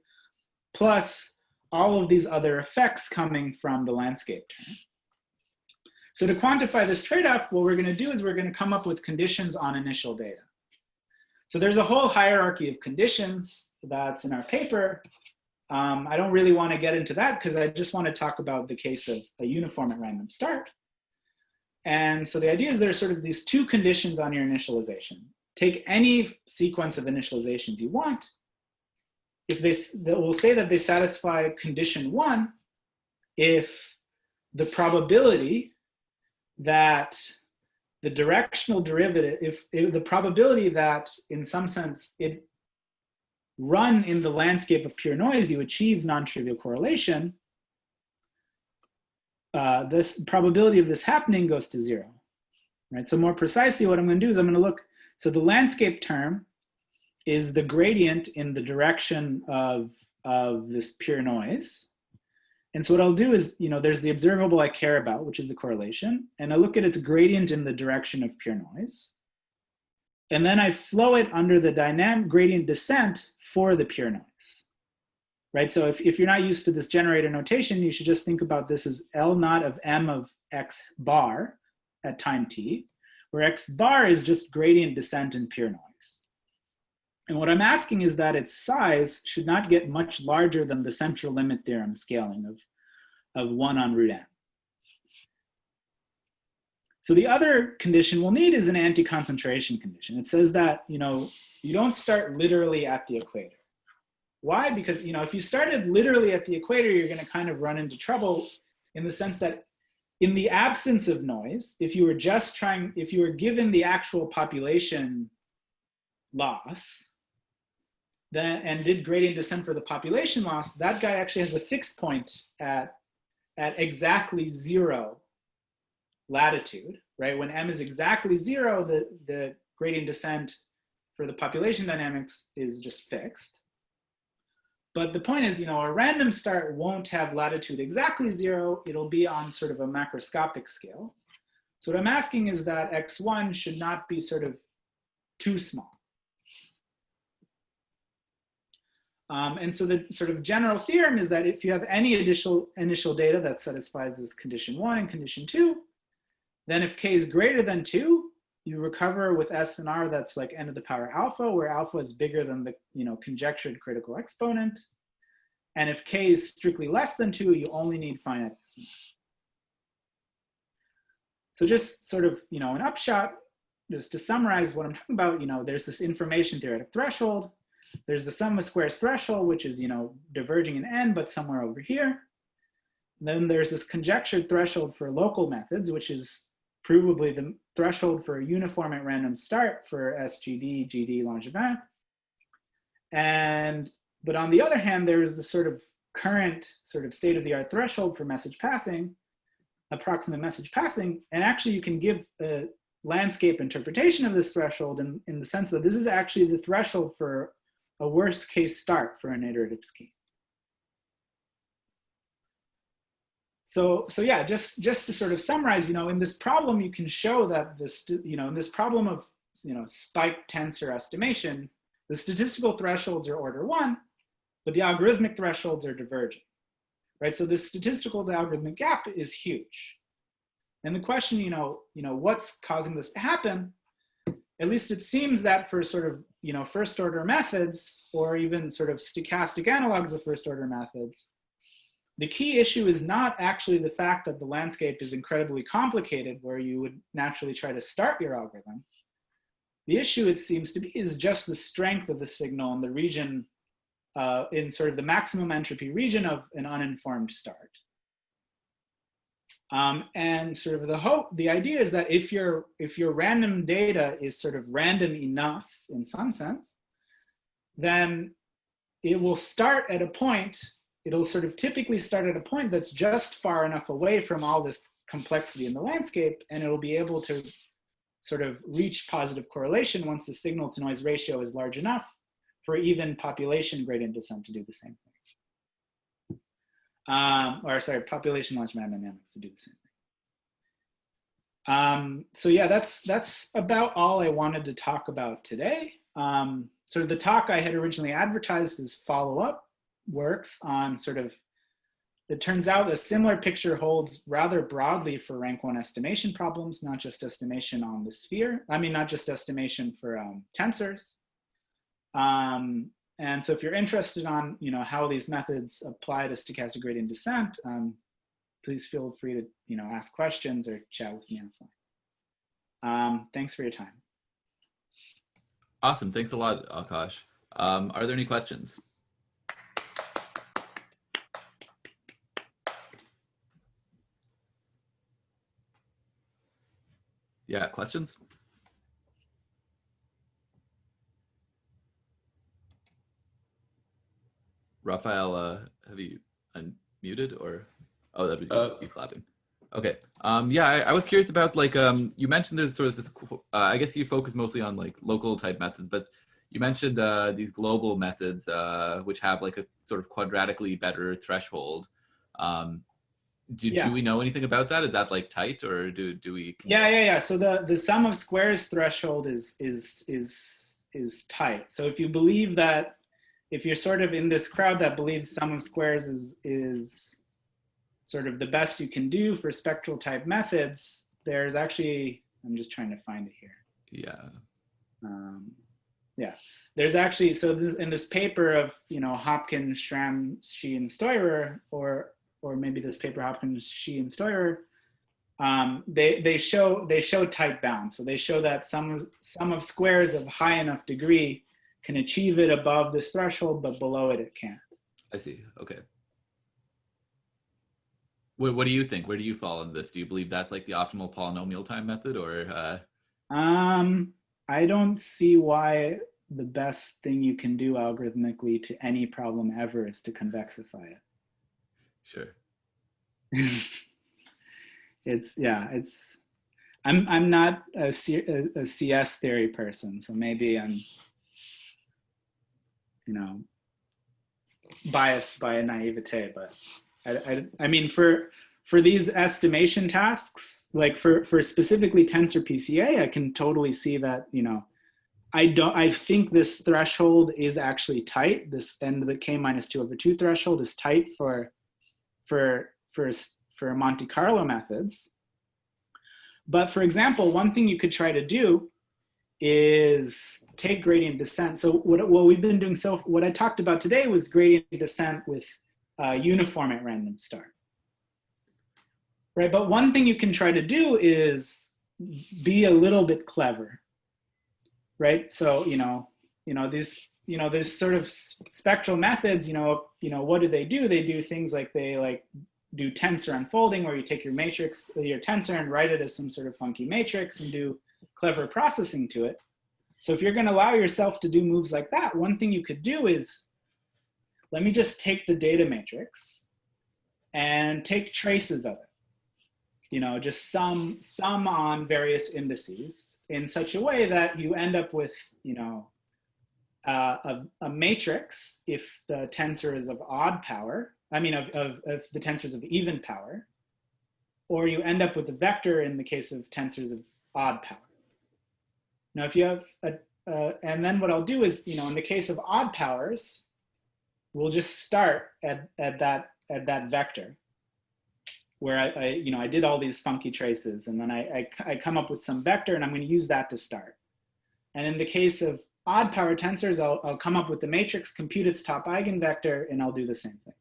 Speaker 2: plus all of these other effects coming from the landscape term. So to quantify this trade-off, what we're going to do is we're going to come up with conditions on initial data. So there's a whole hierarchy of conditions that's in our paper. I don't really want to get into that because I just want to talk about the case of a uniform at random start. And so the idea is there are sort of these two conditions on your initialization. Take any sequence of initializations you want. If we'll say that they satisfy condition 1 if the probability that the directional derivative, if the probability that in some sense it run in the landscape of pure noise, you achieve non-trivial correlation, this probability of this happening goes to 0, right? So more precisely what I'm going to do is I'm going to look, so the landscape term is the gradient in the direction of this pure noise. And so what I'll do is, there's the observable I care about, which is the correlation, and I look at its gradient in the direction of pure noise. And then I flow it under the dynamic gradient descent for the pure noise, right? So if you're not used to this generator notation, you should just think about this as L naught of M of X bar at time t, where X bar is just gradient descent in pure noise. And what I'm asking is that its size should not get much larger than the central limit theorem scaling of 1 on root n. So the other condition we'll need is an anti-concentration condition. It says that, you don't start literally at the equator. Why? Because, if you started literally at the equator, you're going to kind of run into trouble in the sense that in the absence of noise, if you were given the actual population loss, and did gradient descent for the population loss, that guy actually has a fixed point at exactly 0 latitude, right? When M is exactly 0, the gradient descent for the population dynamics is just fixed. But the point is, a random start won't have latitude exactly 0. It'll be on sort of a macroscopic scale. So what I'm asking is that X1 should not be sort of too small. And so the sort of general theorem is that if you have any initial data that satisfies this condition 1 and condition 2, then if k is greater than 2, you recover with S and R that's like n to the power alpha, where alpha is bigger than the conjectured critical exponent. And if k is strictly less than 2, you only need finite S and R. So just sort of, an upshot, just to summarize what I'm talking about, there's this information theoretic threshold. There's the sum of squares threshold, which is, diverging in n, but somewhere over here. And then there's this conjectured threshold for local methods, which is provably the threshold for a uniform at random start for SGD, GD, Langevin. But on the other hand, there's the sort of current sort of state-of-the-art threshold for message passing, approximate message passing. And actually, you can give a landscape interpretation of this threshold in the sense that this is actually the threshold for a worst case start for an iterative scheme. So yeah, just to sort of summarize, in this problem, you can show that in this problem of, spiked tensor estimation, the statistical thresholds are order 1, but the algorithmic thresholds are divergent, right? So the statistical to algorithmic gap is huge. And the question, what's causing this to happen? At least it seems that for sort of, first order methods, or even sort of stochastic analogs of first order methods, the key issue is not actually the fact that the landscape is incredibly complicated where you would naturally try to start your algorithm. The issue, it seems to be, is just the strength of the signal in the region, in sort of the maximum entropy region of an uninformed start. And sort of the idea is that if your random data is sort of random enough in some sense, then it will start at a point, it'll sort of typically start at a point that's just far enough away from all this complexity in the landscape, and it'll be able to sort of reach positive correlation once the signal to noise ratio is large enough for even population gradient descent to do the same thing. Or sorry, population large dynamics to do the same thing. So yeah, that's about all I wanted to talk about today. Sort of the talk I had originally advertised as follow-up works on sort of, it turns out a similar picture holds rather broadly for rank 1 estimation problems, not just estimation on the sphere. I mean, not just estimation for tensors. And so if you're interested on, you know, how these methods apply to stochastic gradient descent, please feel free to, you know, ask questions or chat with me offline. Thanks for your time.
Speaker 1: Awesome. Thanks a lot, Aukosh. Are there any questions? Yeah, questions? Raphael, have you unmuted or? Oh, that would keep clapping. Okay. Yeah, I was curious about, like, you mentioned there's sort of this, I guess you focus mostly on like local type methods, but you mentioned these global methods, which have like a sort of quadratically better threshold. Do we know anything about that? Is that like tight, or do we?
Speaker 2: Yeah. So the sum of squares threshold is tight. So if you believe that, if you're sort of in this crowd that believes sum of squares is sort of the best you can do for spectral type methods, there's actually, I'm just trying to find it here.
Speaker 1: Yeah.
Speaker 2: Yeah. There's actually, so in this paper of, you know, Hopkins, Schramm, Shi, and Steurer, or maybe this paper Hopkins, Shi, and Steurer, they show tight bounds. So they show that sum of squares of high enough degree can achieve it above this threshold, but below it can't.
Speaker 1: I see. Okay. What do you think? Where do you fall in this? Do you believe that's like the optimal polynomial time method, or?
Speaker 2: I don't see why the best thing you can do algorithmically to any problem ever is to convexify it.
Speaker 1: Sure.
Speaker 2: I'm not a CS theory person, so maybe I'm, you know, biased by a naivete, but I mean, for these estimation tasks, like for specifically tensor PCA, I can totally see that, you know, I think this threshold is actually tight. This end of the k-2/2 threshold is tight for Monte Carlo methods. But for example, one thing you could try to do is take gradient descent. So what we've been doing, so what I talked about today was gradient descent with uniform at random start. Right, but one thing you can try to do is be a little bit clever. Right, so these sort of spectral methods, what do? They do things like they do tensor unfolding, where you take your matrix, your tensor, and write it as some sort of funky matrix and do clever processing to it. So if you're going to allow yourself to do moves like that, one thing you could do is, let me just take the data matrix and take traces of it. Just sum on various indices in such a way that you end up with, a matrix if the tensor is of odd power. I mean, of the tensors of even power, or you end up with a vector in the case of tensors of odd power. Now, if you have and then what I'll do is, in the case of odd powers, we'll just start at that vector, where I did all these funky traces, and then I come up with some vector, and I'm going to use that to start. And in the case of odd power tensors, I'll come up with the matrix, compute its top eigenvector, and I'll do the same thing.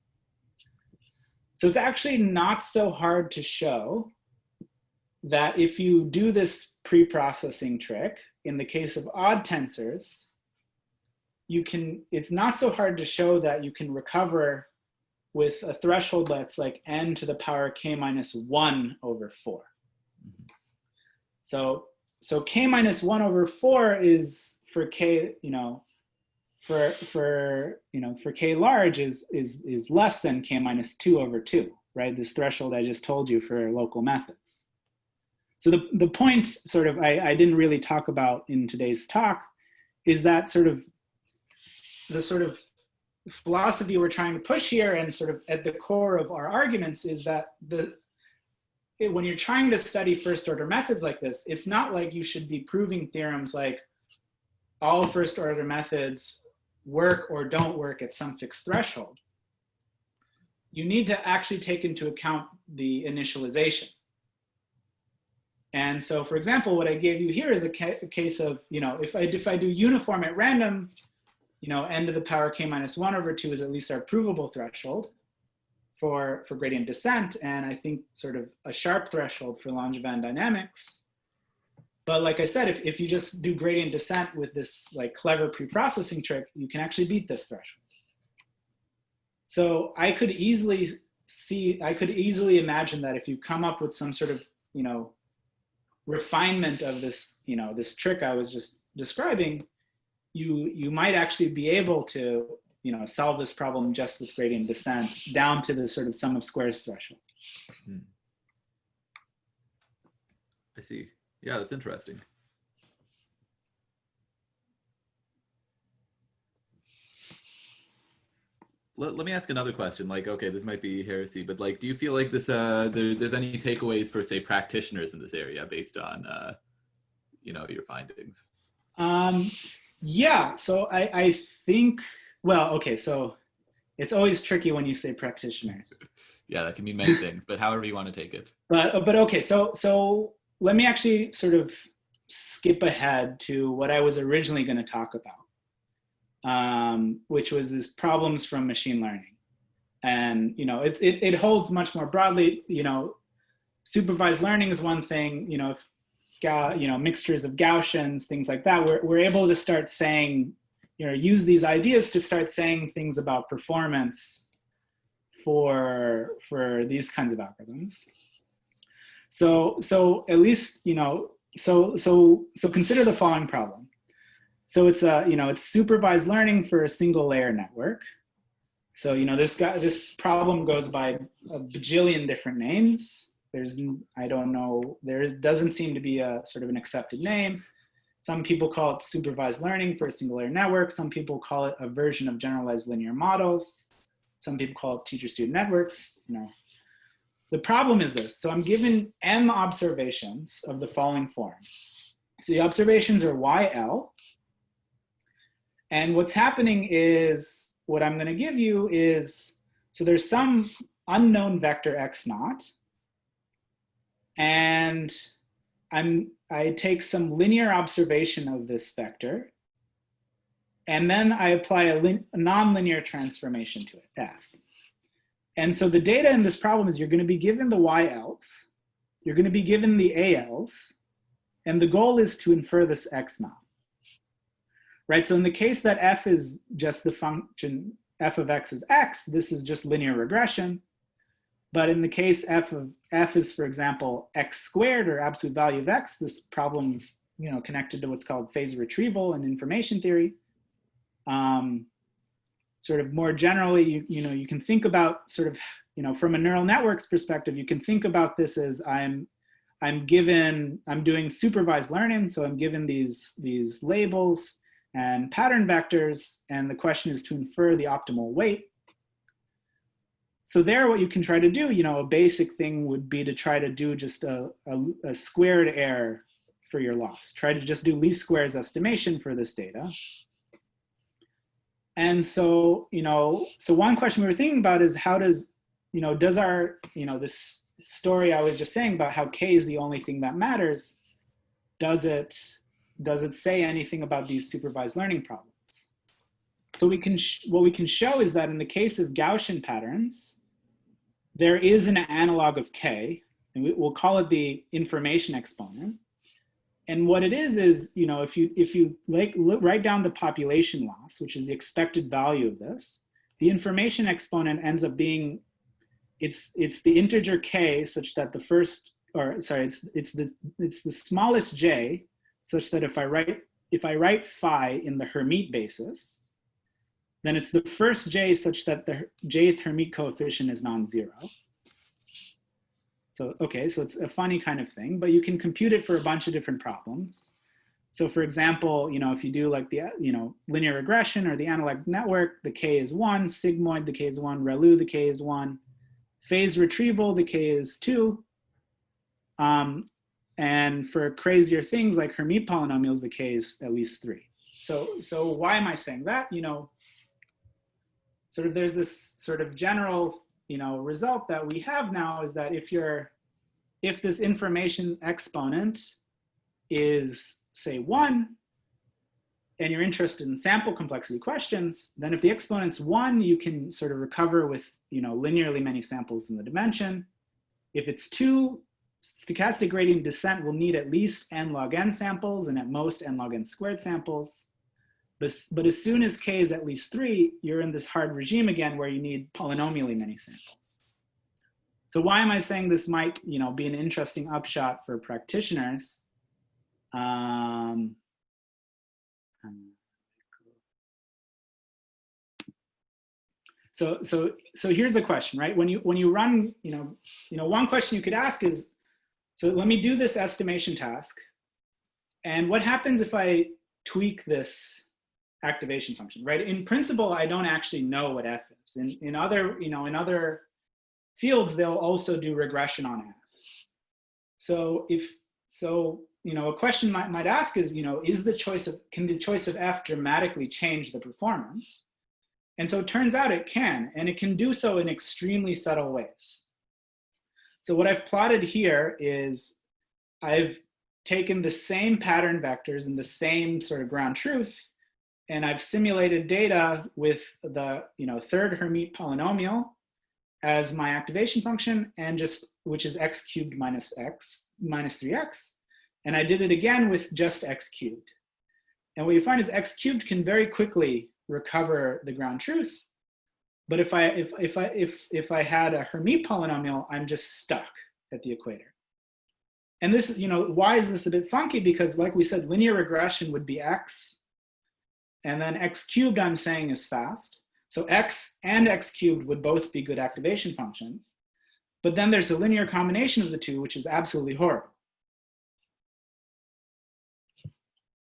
Speaker 2: So it's actually not so hard to show that if you do this pre-processing trick, in the case of odd tensors, it's not so hard to show that you can recover with a threshold that's like n to the power k-1/4. So k-1/4 is for k, for k large is less than k minus 2 over 2, right? This threshold I just told you for local methods. So the point sort of I didn't really talk about in today's talk is that the sort of philosophy we're trying to push here, and sort of at the core of our arguments, is that when you're trying to study first order methods like this, it's not like you should be proving theorems like all first order methods work or don't work at some fixed threshold. You need to actually take into account the initialization. And so, for example, what I gave you here is a case of, if I do uniform at random, n to the power k minus 1 over 2 is at least our provable threshold for gradient descent, and I think sort of a sharp threshold for Langevin dynamics. But like I said, if you just do gradient descent with this like clever preprocessing trick, you can actually beat this threshold. So I could easily imagine that if you come up with some sort of, refinement of this, this trick I was just describing, you might actually be able to, solve this problem just with gradient descent down to the sort of sum of squares threshold.
Speaker 1: I see. Yeah, that's interesting. Let me ask another question. Like, okay, this might be heresy, but like, do you feel like this there's any takeaways for, say, practitioners in this area based on your findings?
Speaker 2: Yeah. So I think, well, okay, so it's always tricky when you say practitioners.
Speaker 1: Yeah, that can mean many things, but however you want to take it.
Speaker 2: But okay, so let me actually sort of skip ahead to what I was originally going to talk about, which was these problems from machine learning. And it holds much more broadly. Supervised learning is one thing. Mixtures of Gaussians, things like that. We're able to start saying, use these ideas to start saying things about performance for these kinds of algorithms. So at least, so consider the following problem. So it's supervised learning for a single layer network. So, this problem goes by a bajillion different names. I don't know, there doesn't seem to be a sort of an accepted name. Some people call it supervised learning for a single layer network. Some people call it a version of generalized linear models. Some people call it teacher-student networks. The problem is this. So I'm given m observations of the following form. So the observations are YL. And what's happening is, what I'm going to give you is, so there's some unknown vector x naught. And I take some linear observation of this vector, and then I apply a nonlinear transformation to it, f. And so the data in this problem is you're going to be given the YLs, you're going to be given the ALs, and the goal is to infer this x naught. Right, so in the case that f is just the function, f of x is x, this is just linear regression. But in the case f is, for example, x squared, or absolute value of x, this problem's connected to what's called phase retrieval in information theory. Sort of more generally, you can think about sort of, from a neural networks perspective, you can think about this as I'm doing supervised learning, so I'm given these labels and pattern vectors, and the question is to infer the optimal weight. So there, what you can try to do, a basic thing would be to try to do just a squared error for your loss. Try to just do least squares estimation for this data. And so, so one question we were thinking about is how does, does our, this story I was just saying about how k is the only thing that matters, does it say anything about these supervised learning problems? So what we can show is that in the case of Gaussian patterns, there is an analog of k, and we'll call it the information exponent. And what it is, if you write down the population loss, which is the expected value of this, the information exponent ends up being, it's the integer k such that the first, or sorry, it's the smallest j, such that if I write phi in the Hermite basis, then it's the first j such that the jth Hermite coefficient is non-zero. So, okay, so it's a funny kind of thing, but you can compute it for a bunch of different problems. So for example, if you do like the, linear regression or the analog network, the k is 1, sigmoid, the k is 1, ReLU, the k is 1, phase retrieval, the k is 2. And for crazier things like Hermite polynomials, the k is at least 3. So why am I saying that? Sort of there's this sort of general, result that we have now is that if this information exponent is, say, 1, and you're interested in sample complexity questions, then if the exponent's 1, you can sort of recover with, linearly many samples in the dimension. If it's 2, stochastic gradient descent will need at least n log n samples and at most n log n squared samples. But as soon as k is at least 3, you're in this hard regime again where you need polynomially many samples. So why am I saying this might, be an interesting upshot for practitioners? So here's a question, right? When you run, one question you could ask is, so let me do this estimation task, and what happens if I tweak this activation function, right? In principle, I don't actually know what f is. In other fields, they'll also do regression on f. So a question might ask is, can the choice of f dramatically change the performance? And so it turns out it can, and it can do so in extremely subtle ways. So what I've plotted here is I've taken the same pattern vectors and the same sort of ground truth, and I've simulated data with the third Hermite polynomial as my activation function, and which is x cubed minus 3x. And I did it again with just x cubed. And what you find is x cubed can very quickly recover the ground truth. But if I had a Hermite polynomial, I'm just stuck at the equator. And this, why is this a bit funky? Because like we said, linear regression would be x, and then x cubed I'm saying is fast. So x and x cubed would both be good activation functions. But then there's a linear combination of the two, which is absolutely horrible.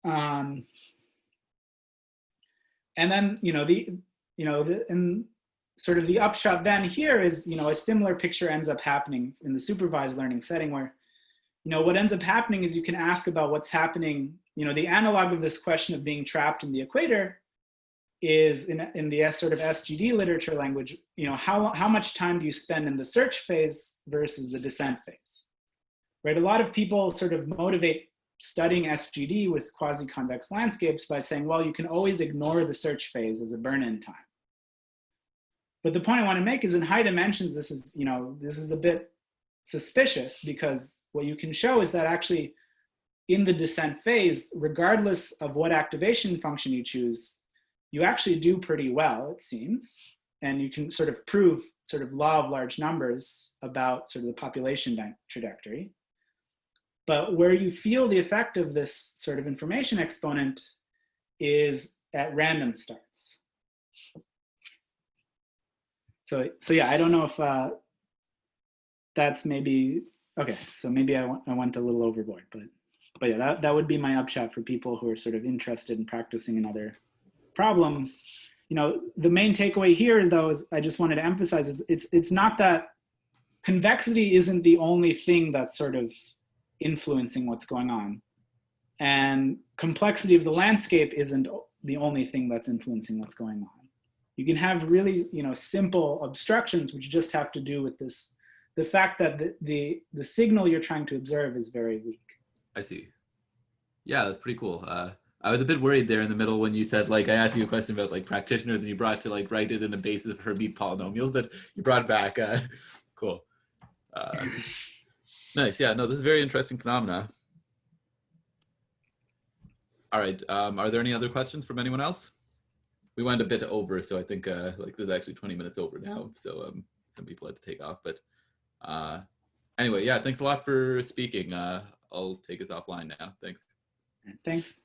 Speaker 2: And then, and sort of the upshot then here is, a similar picture ends up happening in the supervised learning setting where, what ends up happening is you can ask about what's happening. The analog of this question of being trapped in the equator is in the sort of SGD literature language, how much time do you spend in the search phase versus the descent phase, right? A lot of people sort of motivate studying SGD with quasi-convex landscapes by saying, well, you can always ignore the search phase as a burn-in time. But the point I want to make is in high dimensions, this is a bit suspicious, because what you can show is that actually in the descent phase, regardless of what activation function you choose, you actually do pretty well, it seems. And you can sort of prove sort of law of large numbers about sort of the population trajectory. But where you feel the effect of this sort of information exponent is at random starts. So yeah, I don't know if that's maybe, okay, so maybe I went a little overboard, but yeah, that would be my upshot for people who are sort of interested in practicing in other problems. The main takeaway here, though, is I just wanted to emphasize is it's not that convexity isn't the only thing that's sort of influencing what's going on, and complexity of the landscape isn't the only thing that's influencing what's going on. You can have really, simple obstructions which just have to do with the fact that the signal you're trying to observe is very weak.
Speaker 1: I see. Yeah, that's pretty cool. I was a bit worried there in the middle when you said, like, I asked you a question about like practitioners and you brought to like write it in the basis of Hermite polynomials, but you brought it back. Cool. Nice. Yeah, no, this is very interesting phenomena. All right. Are there any other questions from anyone else? We went a bit over, so I think like there's actually 20 minutes over now. So some people had to take off, but anyway, yeah, thanks a lot for speaking. I'll take us offline now. Thanks.
Speaker 2: Thanks.